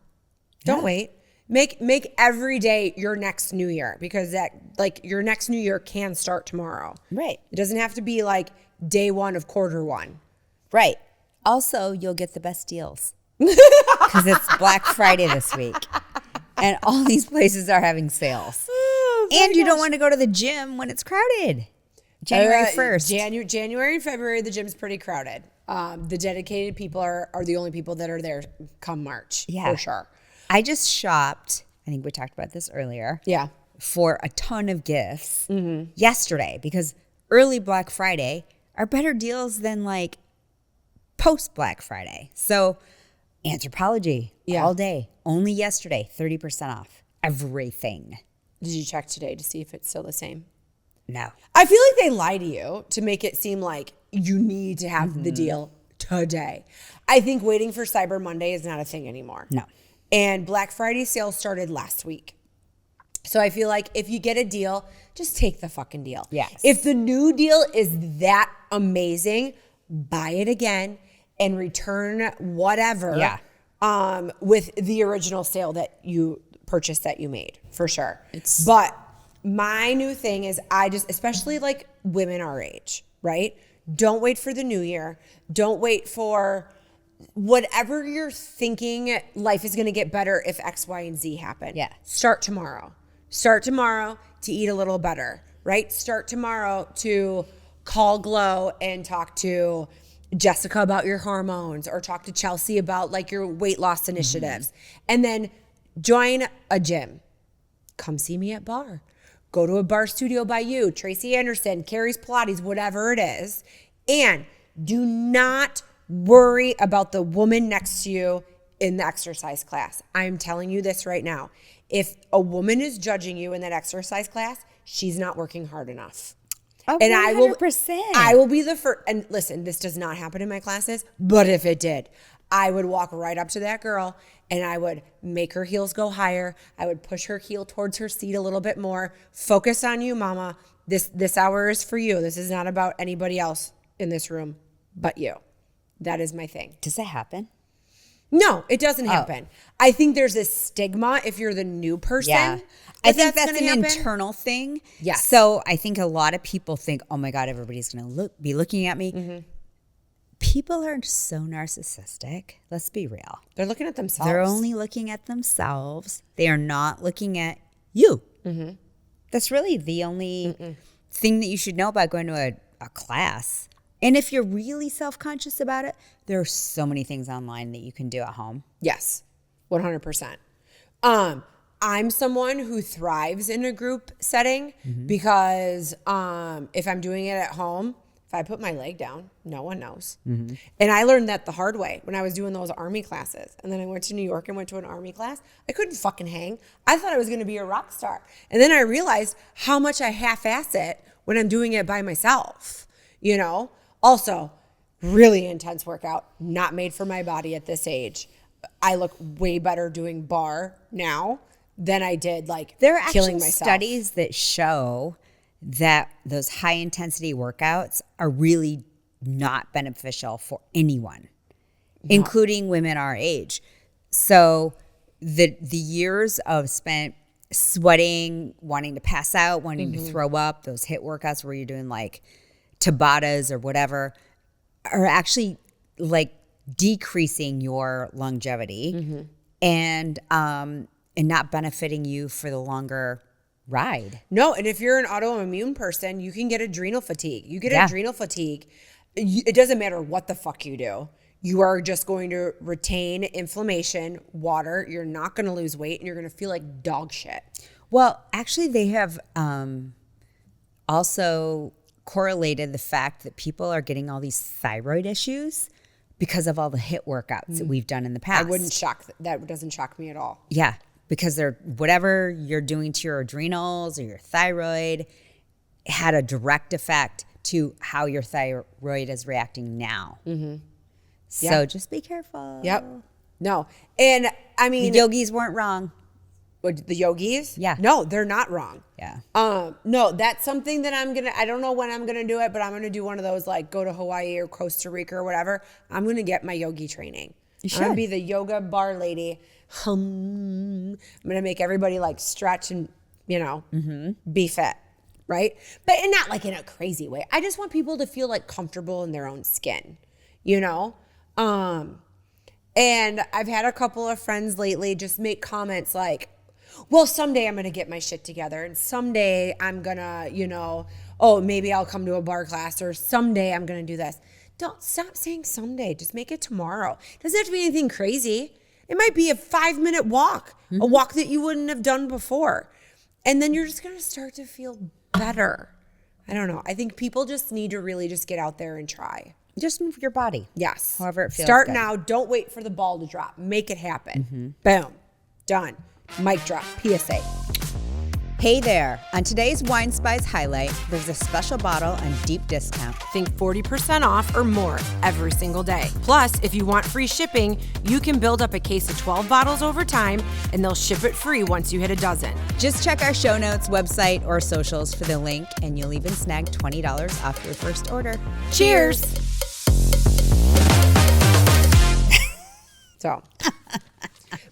Don't wait. Make every day your next new year because that like your next new year can start tomorrow. Right. It doesn't have to be like day one of quarter one. Right. Also, you'll get the best deals because it's Black Friday this week. And all these places are having sales. Oh, And you don't want to go to the gym when it's crowded. January 1st. January and February, the gym's pretty crowded. The dedicated people are the only people that are there come March, for sure. I just shopped, I think we talked about this earlier. Yeah. For a ton of gifts yesterday because early Black Friday are better deals than like post Black Friday. So Anthropologie all day, only yesterday, 30% off everything. Did you check today to see if it's still the same? No. I feel like they lie to you to make it seem like you need to have the deal today. I think waiting for Cyber Monday is not a thing anymore. No. And Black Friday sales started last week. So I feel like if you get a deal, just take the fucking deal. Yes. If the new deal is that amazing, buy it again and return whatever with the original sale that you purchased that you made, for sure. But my new thing is especially like women our age, right? Don't wait for the new year. Don't wait for whatever you're thinking life is going to get better if X, Y, and Z happen. Yeah. Start tomorrow. Start tomorrow to eat a little better, right? Start tomorrow to call Glow and talk to Jessica about your hormones or talk to Chelsea about like your weight loss initiatives. And then join a gym. Come see me at Barre. Go to a barre studio by you, Tracy Anderson, Carrie's Pilates, whatever it is. And do not worry about the woman next to you in the exercise class. I'm telling you this right now. If a woman is judging you in that exercise class, she's not working hard enough. Oh, and 100%. I will be the first. And listen, this does not happen in my classes, but if it did, I would walk right up to that girl and I would make her heels go higher. I would push her heel towards her seat a little bit more. Focus on you, mama. This hour is for you. This is not about anybody else in this room but you. That is my thing. Does that happen? No, it doesn't happen. I think there's a stigma if you're the new person. Yeah. I think that's gonna an happen. internal thing. Yes. So I think a lot of people think, oh my God, everybody's going to be looking at me. People are so narcissistic. Let's be real. They're looking at themselves. They're only looking at themselves. They are not looking at you. That's really the only thing that you should know about going to a class. And if you're really self-conscious about it, there are so many things online that you can do at home. Yes, 100%. I'm someone who thrives in a group setting because if I'm doing it at home, if I put my leg down, no one knows. And I learned that the hard way when I was doing those Army classes. And then I went to New York and went to an Army class. I couldn't fucking hang. I thought I was going to be a rock star. And then I realized how much I half-ass it when I'm doing it by myself, you know? Also, really intense workout, not made for my body at this age. I look way better doing barre now than I did like There are killing actually myself. studies that show that those high intensity workouts are really not beneficial for anyone, including women our age. So the years of spent sweating, wanting to pass out, wanting to throw up, those HIIT workouts where you're doing like Tabatas or whatever, are actually like decreasing your longevity and not benefiting you for the longer ride. No, and if you're an autoimmune person, you can get adrenal fatigue. You get adrenal fatigue. It doesn't matter what the fuck you do. You are just going to retain inflammation, water. You're not going to lose weight, and you're going to feel like dog shit. Well, actually, they have also correlated the fact that people are getting all these thyroid issues because of all the HIIT workouts that we've done in the past. That doesn't shock me at all. Yeah, because they're whatever you're doing to your adrenals or your thyroid had a direct effect to how your thyroid is reacting now. So just be careful. Yep. No. And I mean, The yogis weren't wrong. the yogis? Yeah. No, they're not wrong. Yeah. No, that's something that I don't know when I'm going to do it, but I'm going to do one of those, like go to Hawaii or Costa Rica or whatever. I'm going to get my yogi training. You I'm going to should. be the yoga bar lady. I'm going to make everybody like stretch and, be fit. Right. But and not like in a crazy way. I just want people to feel like comfortable in their own skin, And I've had a couple of friends lately just make comments like, well, someday I'm going to get my shit together, and someday I'm going to, oh, maybe I'll come to a bar class, or someday I'm going to do this. Don't stop saying someday. Just make it tomorrow. It doesn't have to be anything crazy. It might be a 5-minute walk, a walk that you wouldn't have done before. And then you're just going to start to feel better. I don't know. I think people just need to really just get out there and try. Just move your body. Yes. However it feels Start good. now. Don't wait for the ball to drop. Make it happen. Boom. Done. Mic drop. PSA. Hey there. On today's Wine Spies highlight, there's a special bottle and deep discount. Think 40% off or more every single day. Plus, if you want free shipping, you can build up a case of 12 bottles over time, and they'll ship it free once you hit a dozen. Just check our show notes, website, or socials for the link, and you'll even snag $20 off your first order. Cheers! So,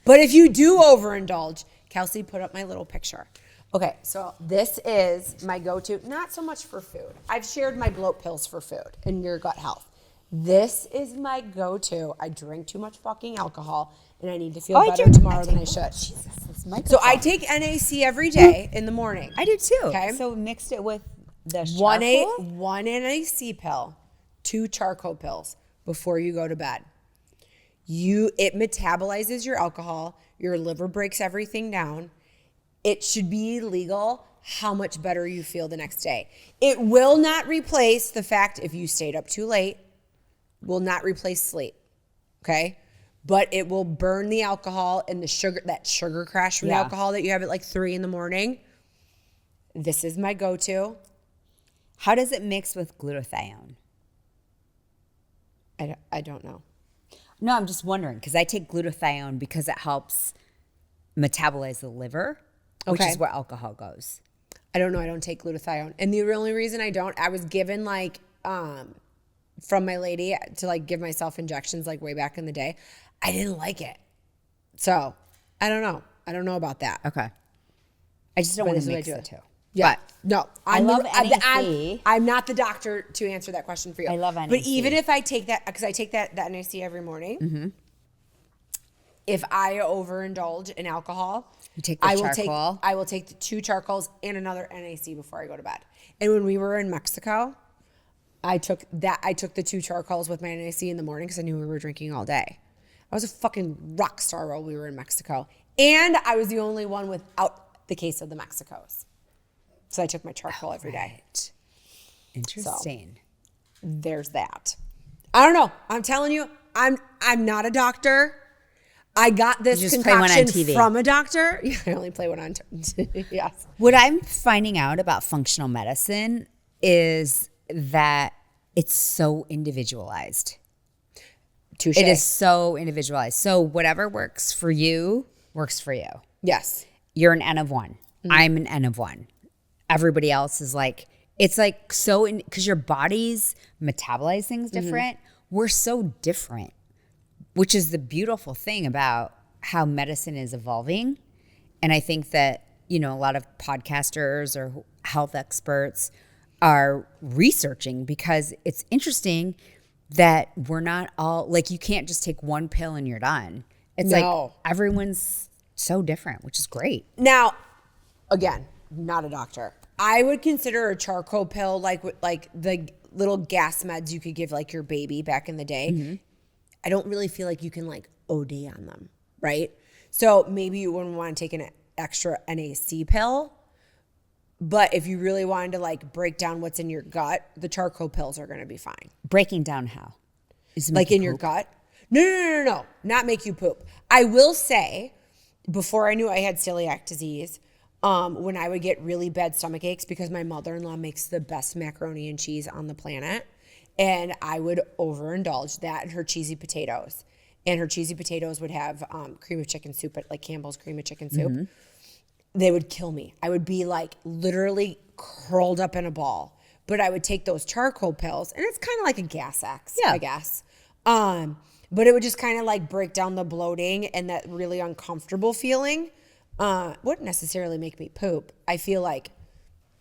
but if you do overindulge, Kelsey, put up my little picture. Okay, so this is my go-to, not so much for food. I've shared my bloat pills for food and your gut health. This is my go-to. I drink too much fucking alcohol, and I need to feel better tomorrow than I should. Jesus, So I take NAC every day in the morning. I do too. Okay. So mixed it with the One NAC pill, 2 charcoal pills before you go to bed. It metabolizes your alcohol. Your liver breaks everything down. It should be illegal how much better you feel the next day. It will not replace the fact if you stayed up too late, will not replace sleep, okay? But it will burn the alcohol and that sugar crash from the alcohol that you have at like 3 a.m. This is my go-to. How does it mix with glutathione? I don't know. No, I'm just wondering because I take glutathione because it helps metabolize the liver, which is where alcohol goes. I don't know. I don't take glutathione. And the only reason I don't, I was given like from my lady to like give myself injections like way back in the day. I didn't like it. So I don't know. I don't know about that. Okay. I just don't want to mix the two. Yeah. No. I love NAC. I'm not the doctor to answer that question for you. I love NAC. But even if I take that, because I take that NAC every morning, if I overindulge in alcohol, you take the charcoal. I will take the 2 charcoals and another NAC before I go to bed. And when we were in Mexico, I took the 2 charcoals with my NAC in the morning because I knew we were drinking all day. I was a fucking rock star while we were in Mexico. And I was the only one without the case of the Mexicos. So I took my charcoal every day. Interesting. So, there's that. I don't know. I'm telling you, I'm not a doctor. I got this concoction from a doctor. Yeah, I only play one on TV. Yes. What I'm finding out about functional medicine is that it's so individualized. Touché. It is so individualized. So whatever works for you works for you. Yes. You're an N of 1. I'm an N of 1. Everybody else is like, it's like so, because your bodies metabolize things different. We're so different, which is the beautiful thing about how medicine is evolving. And I think that, a lot of podcasters or health experts are researching because it's interesting that we're not all, like you can't just take one pill and you're done. It's like everyone's so different, which is great. Now, again, not a doctor. I would consider a charcoal pill like the little gas meds you could give like your baby back in the day. I don't really feel like you can like OD on them, right? So maybe you wouldn't want to take an extra NAC pill, but if you really wanted to like break down what's in your gut, the charcoal pills are going to be fine. Breaking down how? Is it Like in your gut? No. Not make you poop. I will say, before I knew I had celiac disease, when I would get really bad stomach aches because my mother-in-law makes the best macaroni and cheese on the planet, and I would overindulge that and her cheesy potatoes. And her cheesy potatoes would have cream of chicken soup, like Campbell's cream of chicken soup. They would kill me. I would be like literally curled up in a ball. But I would take those charcoal pills, and it's kind of like a gas X, I guess. But it would just kind of like break down the bloating and that really uncomfortable feeling. Wouldn't necessarily make me poop. I feel like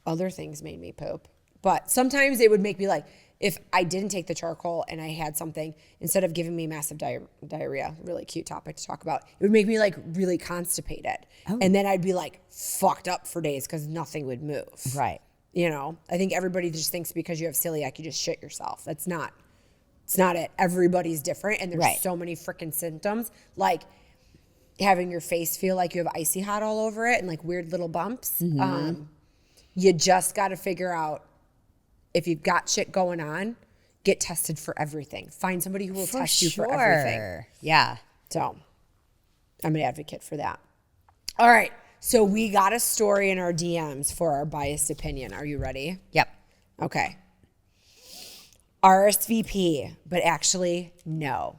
other things made me poop. But sometimes it would make me like if I didn't take the charcoal and I had something, instead of giving me massive diarrhea, really cute topic to talk about, it would make me like really constipated. And then I'd be like fucked up for days because nothing would move. Right. You know, I think everybody just thinks because you have celiac, you just shit yourself. It's not it. Everybody's different. And there's so many freaking symptoms, like having your face feel like you have icy hot all over it and like weird little bumps. You just got to figure out if you've got shit going on, get tested for everything. Find somebody who will test you for everything. Yeah. So I'm an advocate for that. All right. So we got a story in our DMs for our biased opinion. Are you ready? Yep. Okay. RSVP, but actually no.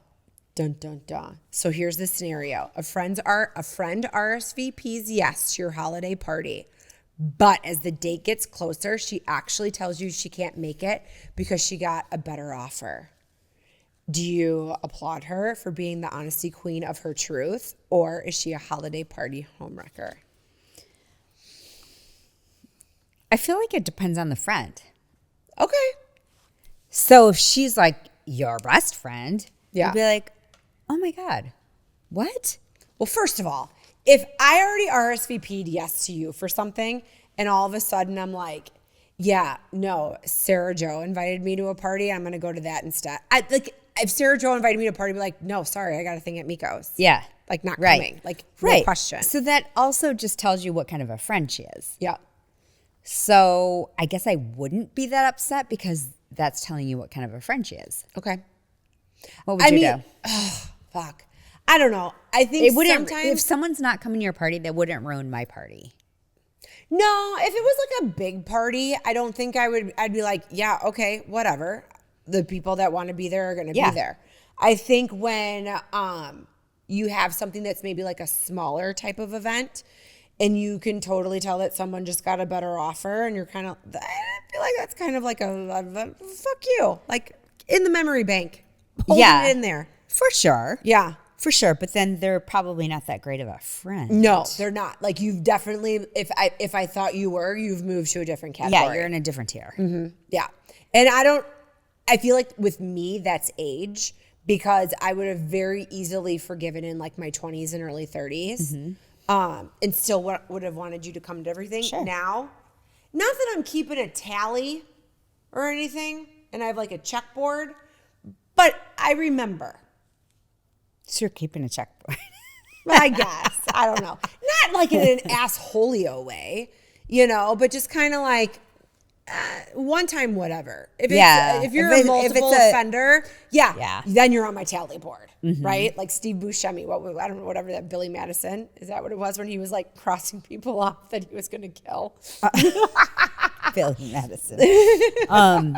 Dun, dun, dun. So here's the scenario. A friend RSVPs yes to your holiday party. But as the date gets closer, she actually tells you she can't make it because she got a better offer. Do you applaud her for being the honesty queen of her truth, or is she a holiday party homewrecker? I feel like it depends on the friend. Okay. So if she's like your best friend, Yeah. you'd be like, oh my God, what? Well, first of all, if I already RSVP'd yes to you for something and all of a sudden I'm like, yeah, no, Sarah Jo invited me to a party, I'm going to go to that instead. If Sarah Jo invited me to a party, I'd be like, no, sorry, I got a thing at Meko's. Yeah. Like not Right. coming. Like no question. So that also just tells you what kind of a friend she is. Yeah. So I guess I wouldn't be that upset because that's telling you what kind of a friend she is. Okay. What would you do? Fuck. I don't know. I think It wouldn't. sometimes If someone's not coming to your party, that wouldn't ruin my party. No, if it was like a big party, I don't think I'd be like, yeah, okay, whatever. The people that want to be there are going to be there. I think when you have something that's maybe like a smaller type of event and you can totally tell that someone just got a better offer and you're kind of, I feel like that's kind of like a fuck you. Like in the memory bank. Holding it in there. For sure. Yeah. For sure. But then they're probably not that great of a friend. No, they're not. Like you've definitely, if I thought you were, you've moved to a different category. Yeah, you're in a different tier. Yeah. And I feel like with me, that's age because I would have very easily forgiven in like my 20s and early 30s and still would have wanted you to come to everything. Sure. Now, not that I'm keeping a tally or anything and I have like a checkboard, but I remember. So you're keeping a checkboard. I guess. I don't know. Not like in an assholio way, you know, but just kind of like one time, whatever. If you're a multiple offender, then you're on my tally board, right? Like Steve Buscemi, I don't know, whatever that Billy Madison, is that what it was when he was like crossing people off that he was going to kill? Billy Madison.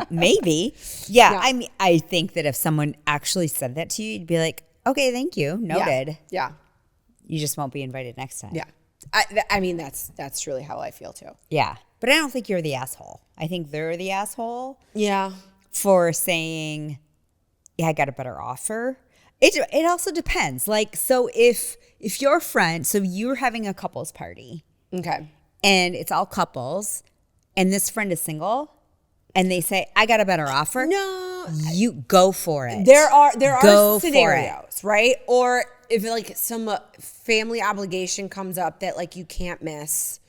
Maybe. Yeah. I mean, I think that if someone actually said that to you, you'd be like, okay, thank you. Noted. Yeah. You just won't be invited next time. Yeah. I mean, that's truly how I feel too. Yeah. But I don't think you're the asshole. I think they're the asshole. Yeah. For saying, yeah, I got a better offer. It also depends. Like, so if your friend, so you're having a couples party. Okay. And it's all couples, and this friend is single, and they say, I got a better offer. No. You go for it. There are Go scenarios, right? Or if like some family obligation comes up that like you can't miss.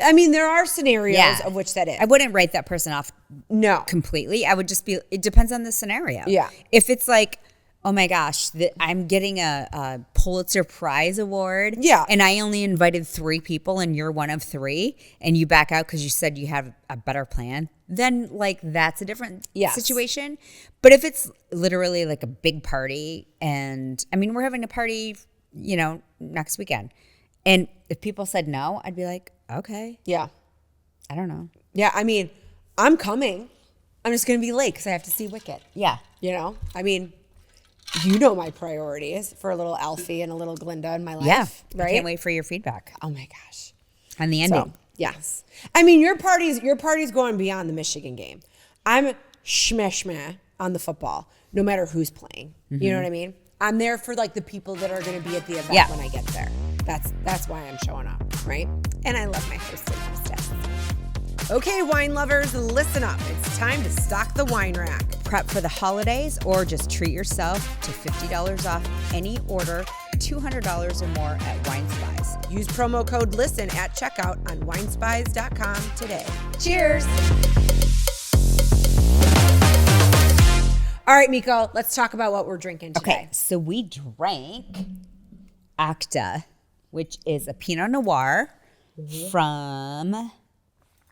I mean, there are scenarios of which that is. I wouldn't write that person off completely. I would just be, it depends on the scenario. Yeah. If it's like, oh my gosh, I'm getting a Pulitzer Prize award. Yeah. And I only invited 3 people and you're one of 3 and you back out because you said you have a better plan, then like that's a different situation. But if it's literally like a big party and I mean, we're having a party, you know, next weekend. And if people said no, I'd be like, okay. Yeah. I don't know. Yeah. I mean, I'm coming. I'm just going to be late because I have to see Wicked. Yeah. You know, I mean, you know my priorities for a little Alfie and a little Glinda in my life. Yeah. Right. I can't wait for your feedback Oh my gosh. on the ending. So, yes. I mean, your party's going beyond the Michigan game. I'm shmeh on the football, no matter who's playing. You know what I mean? I'm there for like the people that are going to be at the event when I get there. That's why I'm showing up, right? And I love my hosted hostess. Okay, wine lovers, listen up. It's time to stock the wine rack. Prep for the holidays or just treat yourself to $50 off any order, $200 or more at Wine Spies. Use promo code LISTEN at checkout on winespies.com today. Cheers. All right, Meko, let's talk about what we're drinking today. Okay, so we drank Acta, which is a Pinot Noir from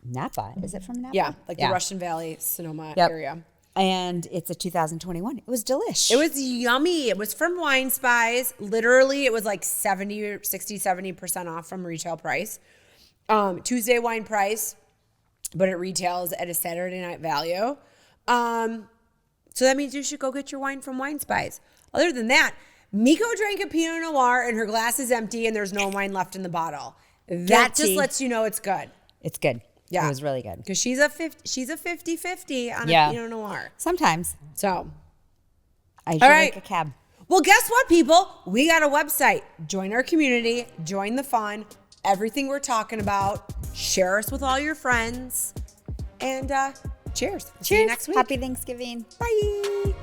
Napa. Is it from Napa? Yeah, like the Russian Valley, Sonoma Yep. area. And it's a 2021. It was delish. It was yummy. It was from Wine Spies. Literally, it was like 70% off from retail price. Tuesday wine price, but it retails at a Saturday night value. So that means you should go get your wine from Wine Spies. Other than that, Meko drank a Pinot Noir and her glass is empty and there's no wine left in the bottle. That just lets you know it's good. It's good. Yeah. It was really good. Because she's a 50-50 on a Pinot Noir. Sometimes. So, I should all right. make a cab. Well, guess what, people? We got a website. Join our community. Join the fun. Everything we're talking about. Share us with all your friends. And cheers. See you next week. Happy Thanksgiving. Bye.